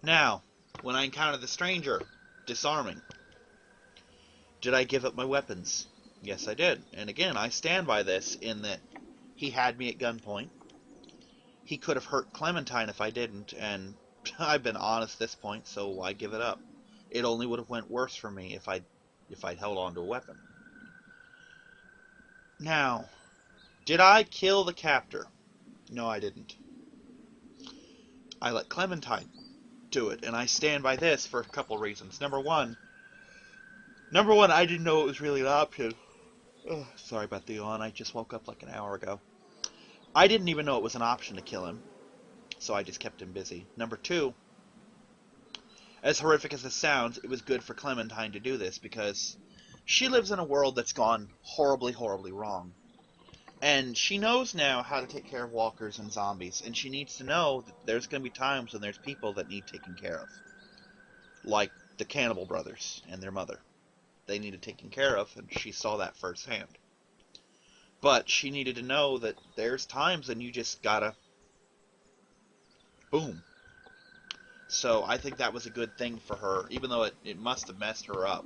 Now, when I encountered the stranger, disarming, did I give up my weapons? Yes, I did. And again, I stand by this in that he had me at gunpoint. He could have hurt Clementine if I didn't, and I've been honest at this point, so I give it up. It only would have went worse for me if I'd held on to a weapon. Now, did I kill the captor? No, I didn't. I let Clementine do it, and I stand by this for a couple reasons. Number one, I didn't know it was really an option. Oh, sorry about the yawn. I just woke up like an hour ago. I didn't even know it was an option to kill him, so I just kept him busy. Number two, as horrific as this sounds, it was good for Clementine to do this because she lives in a world that's gone horribly, horribly wrong. And she knows now how to take care of walkers and zombies, and she needs to know that there's going to be times when there's people that need taken care of. Like the Cannibal Brothers and their mother. They needed taken care of, and she saw that firsthand. But she needed to know that there's times when you just gotta... boom. So I think that was a good thing for her, even though it must have messed her up.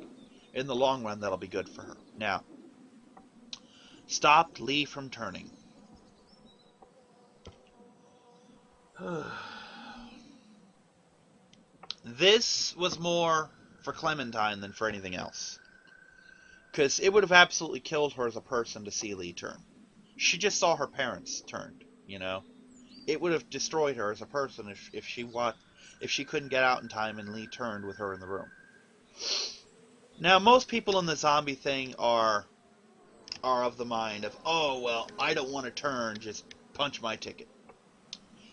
In the long run, that'll be good for her. Now, stopped Lee from turning. This was more for Clementine than for anything else. Because it would have absolutely killed her as a person to see Lee turn. She just saw her parents turned, you know. It would have destroyed her as a person if she couldn't get out in time and Lee turned with her in the room. Now, most people in the zombie thing are of the mind of, oh, well, I don't want to turn, just punch my ticket.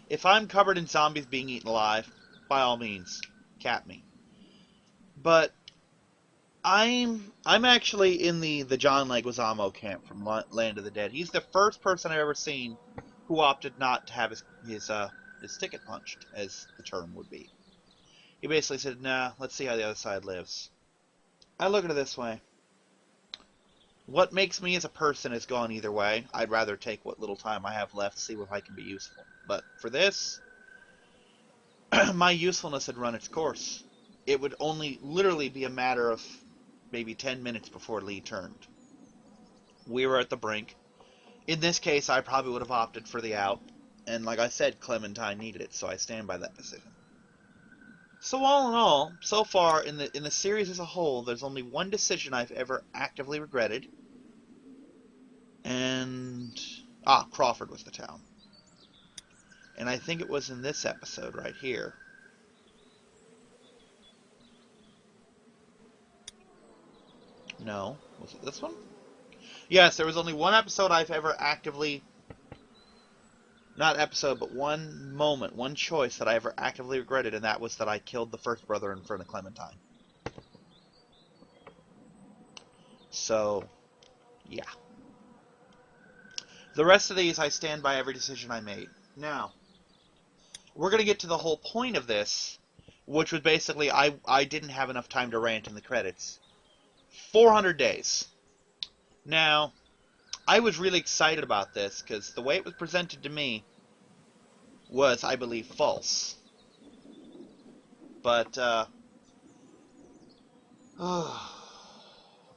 If I'm covered in zombies being eaten alive, by all means, cap me. But I'm actually in the John Leguizamo camp from Land of the Dead. He's the first person I've ever seen who opted not to have his ticket punched, as the term would be. He basically said, nah, let's see how the other side lives. I look at it this way. What makes me as a person is gone either way. I'd rather take what little time I have left, see if I can be useful. But for this, my usefulness had run its course. it would only literally be a matter of maybe 10 minutes before Lee turned. We were at the brink. In this case, I probably would have opted for the out. And like I said, Clementine needed it, so I stand by that decision. So all in all, so far in the series as a whole, there's only one decision I've ever actively regretted. And Crawford was the town. And I think it was in this episode right here. No, was it this one? Yes, there was only one episode I've ever actively, not episode, but one moment, one choice that I ever actively regretted, and that was that I killed the first brother in front of Clementine. So, yeah. The rest of these, I stand by every decision I made. Now, we're going to get to the whole point of this, which was basically I didn't have enough time to rant in the credits. 400 days. Now, I was really excited about this, because the way it was presented to me was, I believe, false. But,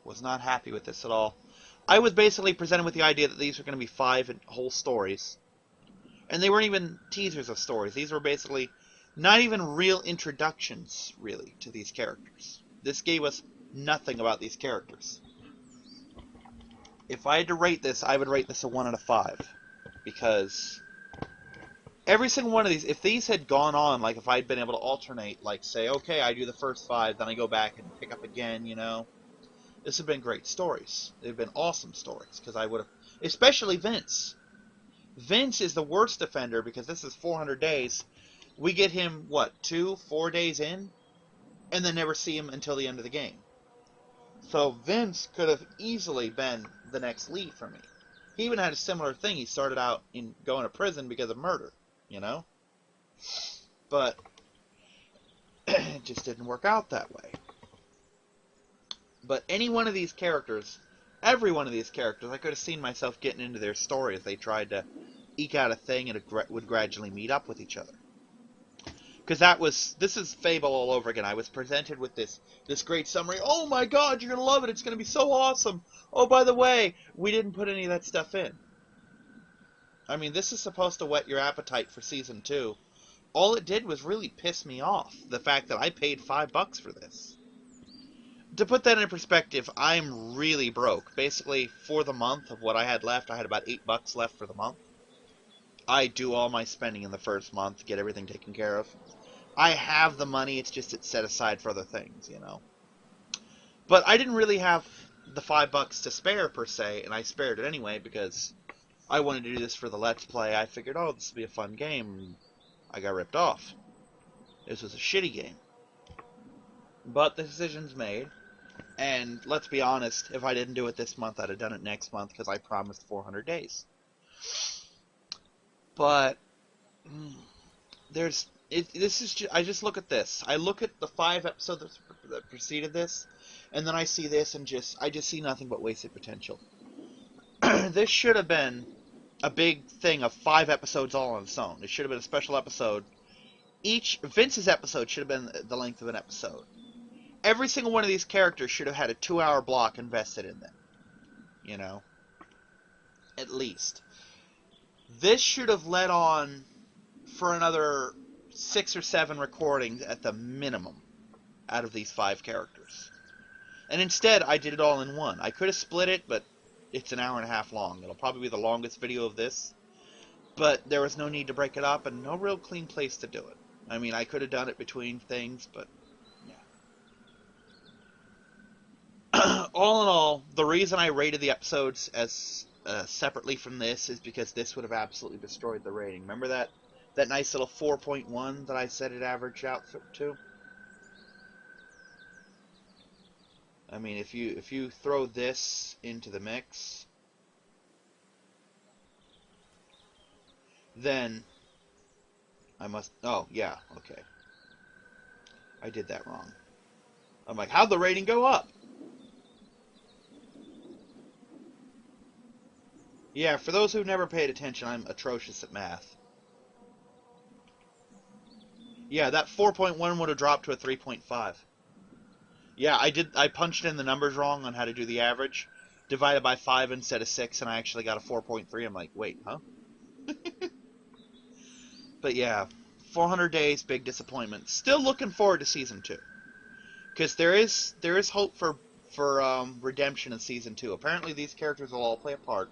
was not happy with this at all. I was basically presented with the idea that these were going to be 5 whole stories. And they weren't even teasers of stories. These were basically not even real introductions, really, to these characters. This gave us nothing about these characters. If I had to rate this, I would rate this a 1 out of 5. Because every single one of these, if these had gone on, like if I'd been able to alternate, like say, okay, I do the first 5, then I go back and pick up again, you know, this would have been great stories. They'd have been awesome stories, because I would have, especially Vince. Vince is the worst offender, because this is 400 days. We get him, what, 2-4 days in? And then never see him until the end of the game. So Vince could have easily been the next lead for me. He even had a similar thing. He started out in going to prison because of murder, you know? But it just didn't work out that way. But any one of these characters, every one of these characters, I could have seen myself getting into their story if they tried to eke out a thing and it would gradually meet up with each other. Because this is Fable all over again. I was presented with this great summary. Oh my god, you're going to love it. It's going to be so awesome. Oh, by the way, we didn't put any of that stuff in. I mean, this is supposed to whet your appetite for Season 2. All it did was really piss me off. The fact that I paid $5 for this. To put that in perspective, I'm really broke. Basically, for the month of what I had left, I had about $8 left for the month. I do all my spending in the first month, get everything taken care of. I have the money, it's just it's set aside for other things, you know. But I didn't really have the $5 to spare, per se, and I spared it anyway, because I wanted to do this for the Let's Play. I figured, oh, this will be a fun game. I got ripped off. This was a shitty game. But the decision's made. And let's be honest, if I didn't do it this month, I'd have done it next month, because I promised 400 days. But I just look at this. I look at the 5 episodes that preceded this, and then I see this, and I just see nothing but wasted potential. This should have been a big thing of 5 episodes all on its own. It should have been a special episode. Vince's episode should have been the length of an episode. Every single one of these characters should have had a 2-hour block invested in them. You know? At least. This should have led on for another 6 or 7 recordings at the minimum out of these 5 characters. And instead, I did it all in one. I could have split it, but it's an hour and a half long. It'll probably be the longest video of this. But there was no need to break it up, and no real clean place to do it. I mean, I could have done it between things, but all in all, the reason I rated the episodes as separately from this is because this would have absolutely destroyed the rating. Remember that nice little 4.1 that I said it averaged out to? I mean, if you throw this into the mix, then I must... Oh, yeah, okay. I did that wrong. I'm like, how'd the rating go up? Yeah, for those who've never paid attention, I'm atrocious at math. Yeah, that 4.1 would have dropped to a 3.5. Yeah, I punched in the numbers wrong on how to do the average. Divided by 5 instead of 6, and I actually got a 4.3. I'm like, wait, huh? But yeah, 400 days, big disappointment. Still looking forward to season 2. Because there is hope for redemption in season 2. Apparently these characters will all play a part.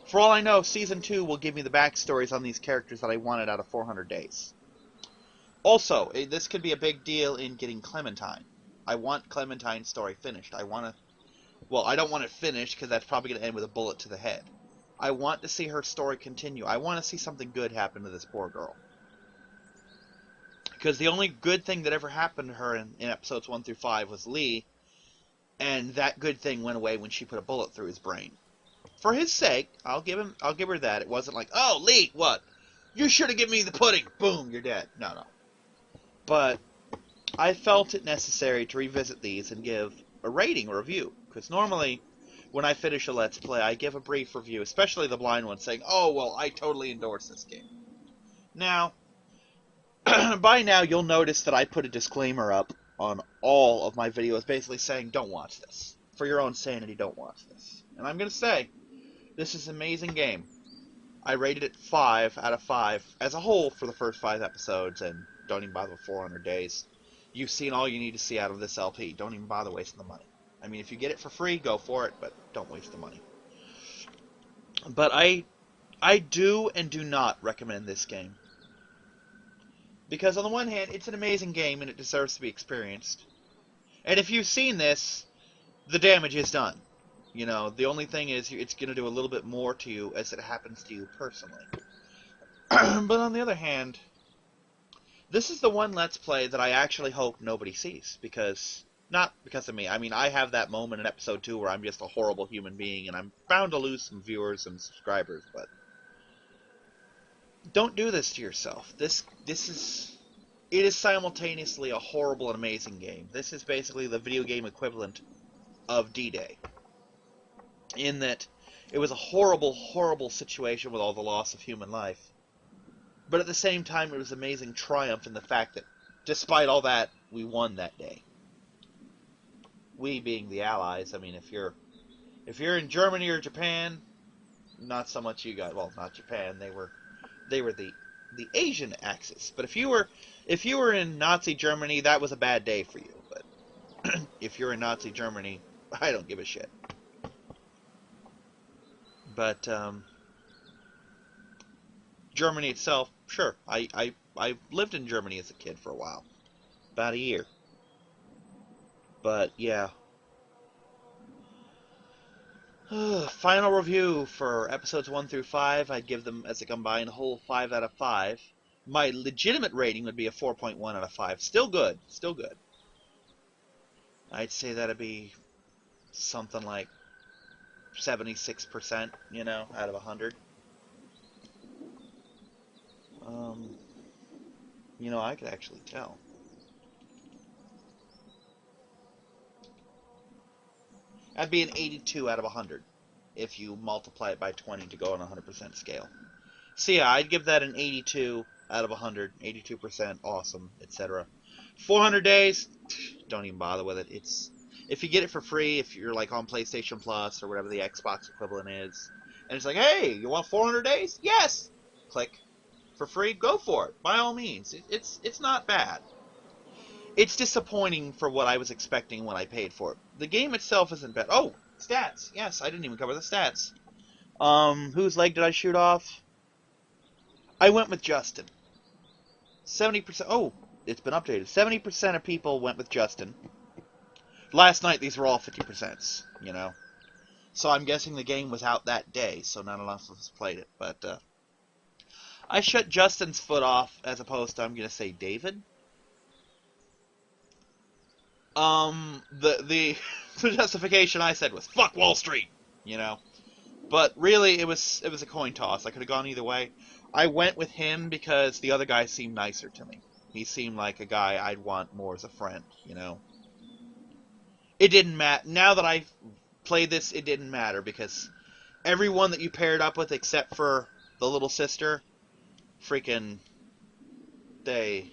For all I know, season 2 will give me the backstories on these characters that I wanted out of 400 days. Also, this could be a big deal in getting Clementine. I want Clementine's story finished. Well, I don't want it finished because that's probably going to end with a bullet to the head. I want to see her story continue. I want to see something good happen to this poor girl. Because the only good thing that ever happened to her in episodes 1 through 5 was Lee, and that good thing went away when she put a bullet through his brain. For his sake, I'll give her that. It wasn't like, oh, Lee, what? You should have given me the pudding. Boom, you're dead. No. But I felt it necessary to revisit these and give a rating or review. Because normally, when I finish a Let's Play, I give a brief review, especially the blind one, saying, oh, well, I totally endorse this game. Now, by now, you'll notice that I put a disclaimer up on all of my videos basically saying, don't watch this. For your own sanity, don't watch this. And I'm going to say, this is an amazing game. I rated it 5 out of 5 as a whole for the first 5 episodes, and don't even bother with 400 days. You've seen all you need to see out of this LP. Don't even bother wasting the money. I mean, if you get it for free, go for it, but don't waste the money. But I do and do not recommend this game. Because on the one hand, it's an amazing game and it deserves to be experienced. And if you've seen this, the damage is done. You know, the only thing is it's going to do a little bit more to you as it happens to you personally. But on the other hand, this is the one Let's Play that I actually hope nobody sees. Because, not because of me. I mean, I have that moment in episode 2 where I'm just a horrible human being and I'm bound to lose some viewers and subscribers, but don't do this to yourself. It is simultaneously a horrible and amazing game. This is basically the video game equivalent of D-Day. In that it was a horrible, horrible situation with all the loss of human life. But at the same time, it was amazing triumph in the fact that, despite all that, we won that day. We being the Allies. I mean, if you're in Germany or Japan, not so much you guys. Well, not Japan. They were the Asian Axis. But if you were in Nazi Germany, that was a bad day for you. But if you're in Nazi Germany, I don't give a shit. But Germany itself, sure. I lived in Germany as a kid for a while, about a year. But yeah. Final review for episodes 1 through 5, I'd give them as a combined whole 5 out of 5. My legitimate rating would be a 4.1 out of 5. Still good. Still good. I'd say that'd be something like 76%, you know, out of 100. You know, I could actually tell. That'd be an 82 out of 100 if you multiply it by 20 to go on a 100% scale. So yeah, I'd give that an 82 out of 100, 82%, awesome, etc. 400 days, don't even bother with it. If you get it for free, if you're like on PlayStation Plus or whatever the Xbox equivalent is, and it's like, hey, you want 400 days? Yes! Click. For free, go for it. By all means. It's not bad. It's disappointing for what I was expecting when I paid for it. The game itself isn't bad. Oh, stats. Yes, I didn't even cover the stats. Whose leg did I shoot off? I went with Justin. 70%. Oh, it's been updated. 70% of people went with Justin. Last night, these were all 50%, you know. So I'm guessing the game was out that day, so not enough of us played it. But I shut Justin's foot off as opposed to, I'm going to say, David. The justification I said was, fuck Wall Street, you know. But really, it was a coin toss. I could have gone either way. I went with him because the other guy seemed nicer to me. He seemed like a guy I'd want more as a friend, you know. It didn't matter. Now that I've played this, it didn't matter because everyone that you paired up with except for the little sister, freaking, they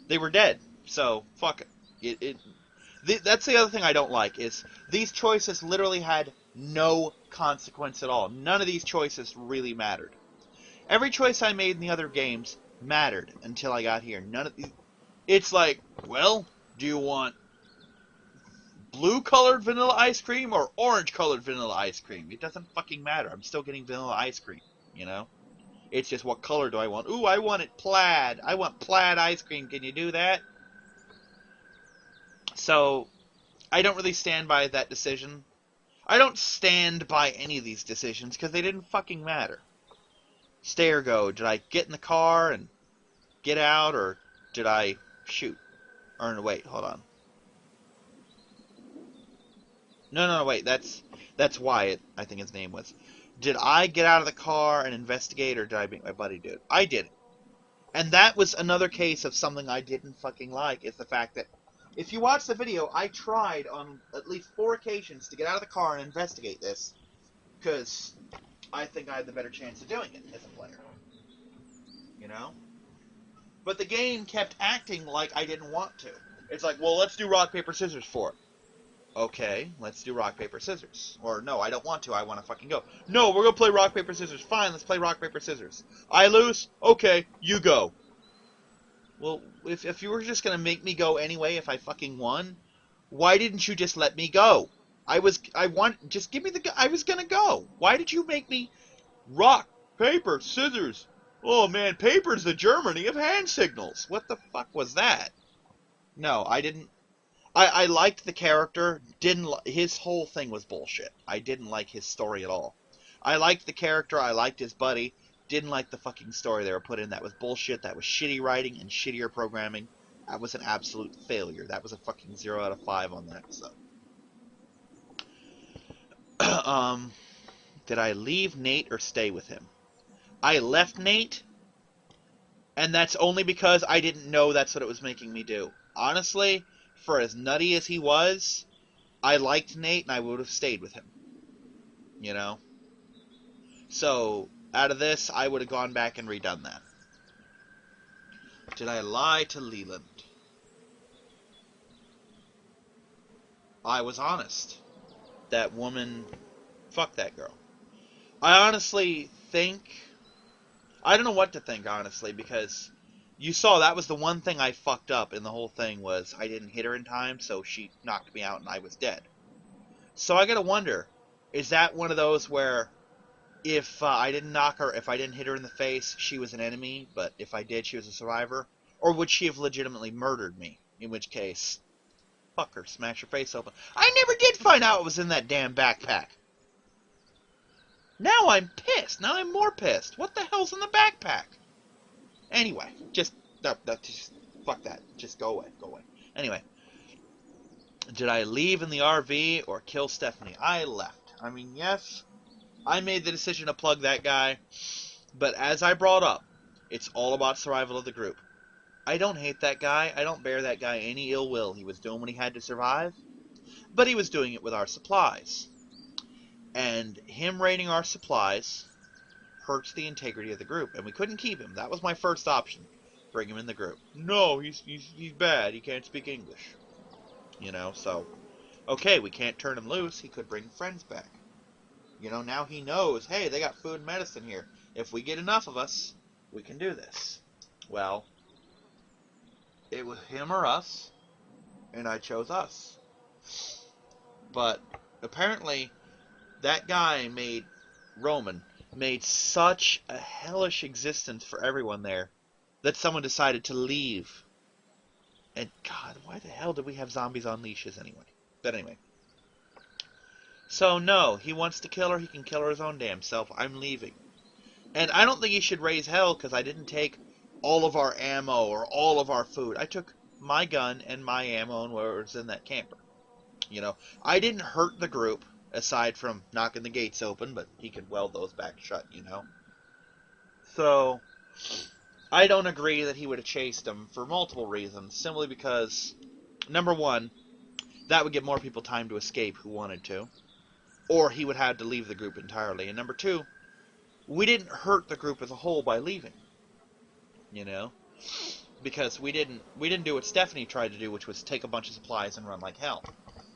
They were dead. So, fuck it. That's the other thing I don't like, is these choices literally had no consequence at all. None of these choices really mattered. Every choice I made in the other games mattered until I got here. None of these... It's like, well, do you want blue-colored vanilla ice cream or orange-colored vanilla ice cream? It doesn't fucking matter. I'm still getting vanilla ice cream, you know? It's just, what color do I want? Ooh, I want it plaid. I want plaid ice cream. Can you do that? So, I don't really stand by that decision. I don't stand by any of these decisions because they didn't fucking matter. Stay or go. Did I get in the car and get out, or did I shoot? Or no, wait, hold on. No, wait, that's Wyatt, I think his name was. Did I get out of the car and investigate, or did I make my buddy do it? I did it. And that was another case of something I didn't fucking like, is the fact that if you watch the video, I tried on at least 4 occasions to get out of the car and investigate this, because I think I had the better chance of doing it as a player. You know? But the game kept acting like I didn't want to. It's like, well, let's do rock, paper, scissors for it. Okay, let's do rock, paper, scissors. Or, no, I don't want to, I want to fucking go. No, we're going to play rock, paper, scissors. Fine, let's play rock, paper, scissors. I lose? Okay, you go. Well, if you were just going to make me go anyway if I fucking won, why didn't you just let me go? Just give me I was going to go. Why did you make me rock, paper, scissors? Oh man, paper's the Germany of hand signals. What the fuck was that? No, I didn't. I liked the character. His whole thing was bullshit. I didn't like his story at all. I liked the character. I liked his buddy. Didn't like the fucking story they were put in. That was bullshit. That was shitty writing and shittier programming. That was an absolute failure. That was a fucking 0 out of 5 on that. So, did I leave Nate or stay with him? I left Nate, and that's only because I didn't know that's what it was making me do. Honestly, for as nutty as he was, I liked Nate, and I would have stayed with him. You know? So, out of this, I would have gone back and redone that. Did I lie to Leland? I was honest. That woman... Fuck that girl. I honestly think... I don't know what to think, honestly, because you saw that was the one thing I fucked up in the whole thing, was I didn't hit her in time, so she knocked me out and I was dead. So I gotta wonder, is that one of those where if I didn't knock her, if I didn't hit her in the face, she was an enemy, but if I did, she was a survivor? Or would she have legitimately murdered me? In which case, fuck her, smash her face open. I never did find out what was in that damn backpack. Now I'm pissed. Now I'm more pissed. What the hell's in the backpack? Anyway, just fuck that. Just go away. Go away. Anyway, did I leave in the RV or kill Stephanie? I left. I mean, yes, I made the decision to plug that guy, but as I brought up, it's all about survival of the group. I don't hate that guy. I don't bear that guy any ill will. He was doing what he had to survive, but he was doing it with our supplies. And him raiding our supplies hurts the integrity of the group, and we couldn't keep him. That was my first option. Bring him in the group. No, he's bad. He can't speak English. You know, so, okay, we can't turn him loose. He could bring friends back. You know, now he knows, hey, they got food and medicine here. If we get enough of us, we can do this. Well, it was him or us, and I chose us. But apparently, that guy Roman made such a hellish existence for everyone there that someone decided to leave. And God, why the hell did we have zombies on leashes anyway? But anyway. So no, he wants to kill her, he can kill her his own damn self. I'm leaving. And I don't think he should raise hell because I didn't take all of our ammo or all of our food. I took my gun and my ammo and whatever was in that camper. You know, I didn't hurt the group, aside from knocking the gates open, but he could weld those back shut, you know. So, I don't agree that he would have chased him for multiple reasons. Simply because, number one, that would give more people time to escape who wanted to. Or he would have to leave the group entirely. And number two, we didn't hurt the group as a whole by leaving. You know? because we didn't do what Stephanie tried to do, which was take a bunch of supplies and run like hell.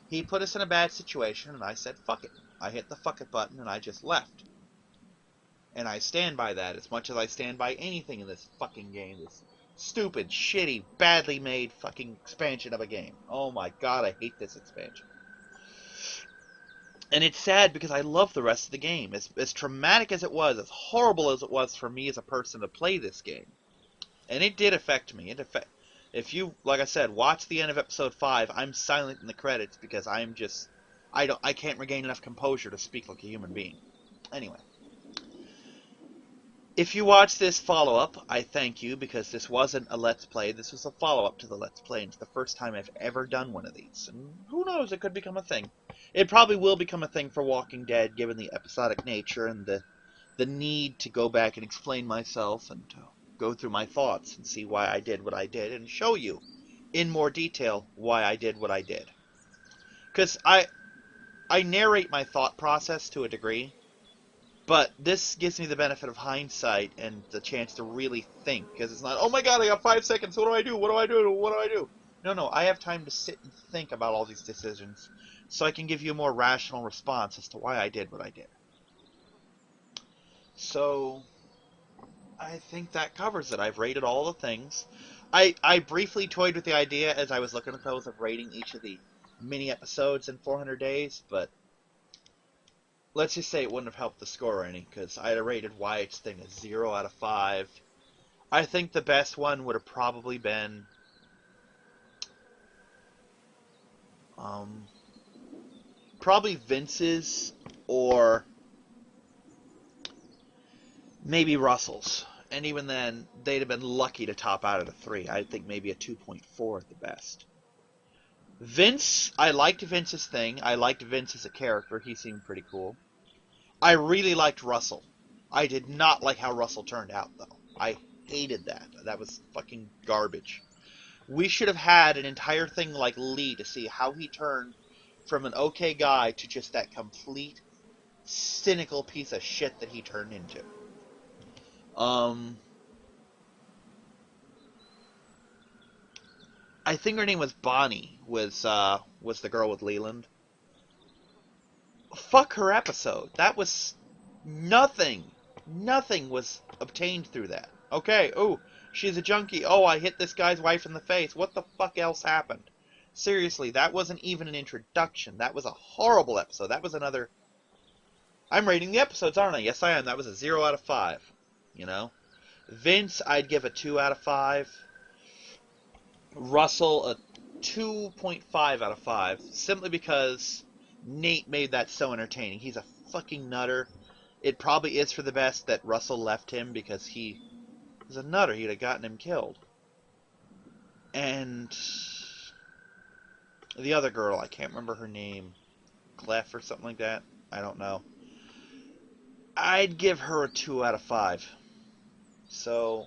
He put us in a bad situation, and I said, fuck it. I hit the fuck it button, and I just left. And I stand by that as much as I stand by anything in this fucking game. This stupid, shitty, badly made fucking expansion of a game. Oh my god, I hate this expansion. And it's sad because I love the rest of the game. As traumatic as it was, as horrible as it was for me as a person to play this game. And it did affect me. If you, like I said, watch the end of episode 5, I'm silent in the credits because I can't regain enough composure to speak like a human being. Anyway. If you watch this follow-up, I thank you, because this wasn't a Let's Play. This was a follow-up to the Let's Play, and it's the first time I've ever done one of these. And who knows, it could become a thing. It probably will become a thing for Walking Dead, given the episodic nature and the need to go back and explain myself and to go through my thoughts and see why I did what I did and show you in more detail why I did what I did. Because I narrate my thought process to a degree, but this gives me the benefit of hindsight and the chance to really think, because it's not, oh my god, I got 5 seconds, what do I do, what do I do, what do I do? No, I have time to sit and think about all these decisions, so I can give you a more rational response as to why I did what I did. So, I think that covers it. I've rated all the things. I briefly toyed with the idea as I was looking at those of rating each of the mini episodes in 400 days, but let's just say it wouldn't have helped the score any, because I'd have rated Wyatt's thing a 0 out of 5. I think the best one would have probably been probably Vince's, or maybe Russell's. And even then, they'd have been lucky to top out at a 3. I think maybe a 2.4 at the best. Vince, I liked Vince's thing. I liked Vince as a character. He seemed pretty cool. I really liked Russell. I did not like how Russell turned out, though. I hated that. That was fucking garbage. We should have had an entire thing like Lee to see how he turned from an okay guy to just that complete cynical piece of shit that he turned into. I think her name was Bonnie, was the girl with Leland. Fuck her episode. That was nothing. Nothing was obtained through that. Okay, oh, she's a junkie. Oh, I hit this guy's wife in the face. What the fuck else happened? Seriously, that wasn't even an introduction. That was a horrible episode. That was another... I'm rating the episodes, aren't I? Yes, I am. That was a 0 out of 5. You know? Vince, I'd give a 2 out of 5. Russell, a 2.5 out of 5. Simply because Nate made that so entertaining. He's a fucking nutter. It probably is for the best that Russell left him, because he was a nutter. He'd have gotten him killed. And the other girl, I can't remember her name. Clef or something like that? I don't know. I'd give her a 2 out of 5. So,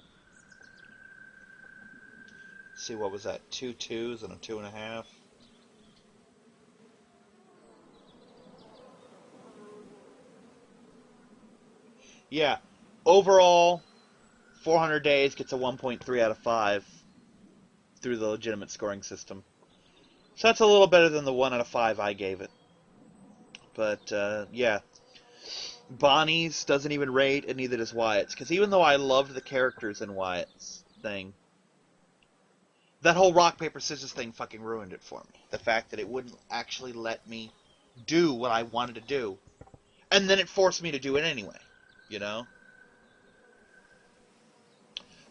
let's see, what was that? 2 2s and a 2.5? Yeah, overall, 400 Days gets a 1.3 out of 5 through the legitimate scoring system. So that's a little better than the 1 out of 5 I gave it. But, yeah. Bonnie's doesn't even rate, and neither does Wyatt's. Because even though I loved the characters in Wyatt's thing, that whole rock, paper, scissors thing fucking ruined it for me. The fact that it wouldn't actually let me do what I wanted to do. And then it forced me to do it anyway. You know?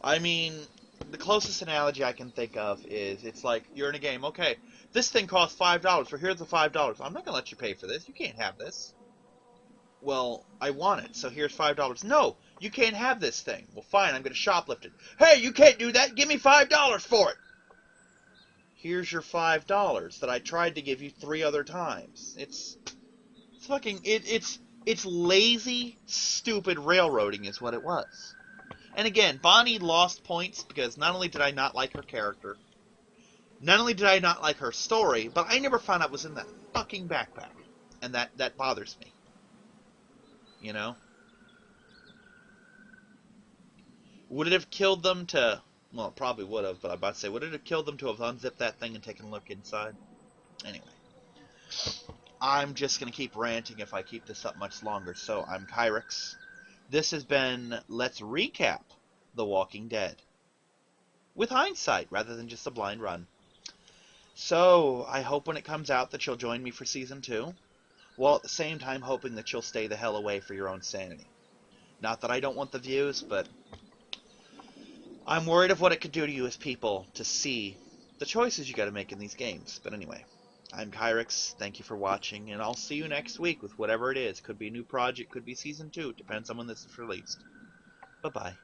I mean, the closest analogy I can think of is, it's like, you're in a game, okay, this thing costs $5, so here's the $5. I'm not going to let you pay for this. You can't have this. Well, I want it, so here's $5. No, you can't have this thing. Well, fine, I'm going to shoplift it. Hey, you can't do that. Give me $5 for it. Here's your $5 that I tried to give you 3 other times. It's fucking, it's lazy, stupid railroading is what it was. And again, Bonnie lost points because not only did I not like her character, not only did I not like her story, but I never found out it was in that fucking backpack. And that bothers me. You know? Would it have killed them to Well, it probably would have, but I'm about to say, would it have killed them to have unzipped that thing and taken a look inside? Anyway. I'm just going to keep ranting if I keep this up much longer. So, I'm Kyrix. This has been Let's Recap The Walking Dead. With hindsight, rather than just a blind run. So, I hope when it comes out that you'll join me for Season 2, while at the same time hoping that you'll stay the hell away for your own sanity. Not that I don't want the views, but I'm worried of what it could do to you as people to see the choices you gotta make in these games. But anyway, I'm Kyrix, thank you for watching, and I'll see you next week with whatever it is. Could be a new project, could be Season 2, depends on when this is released. Bye-bye.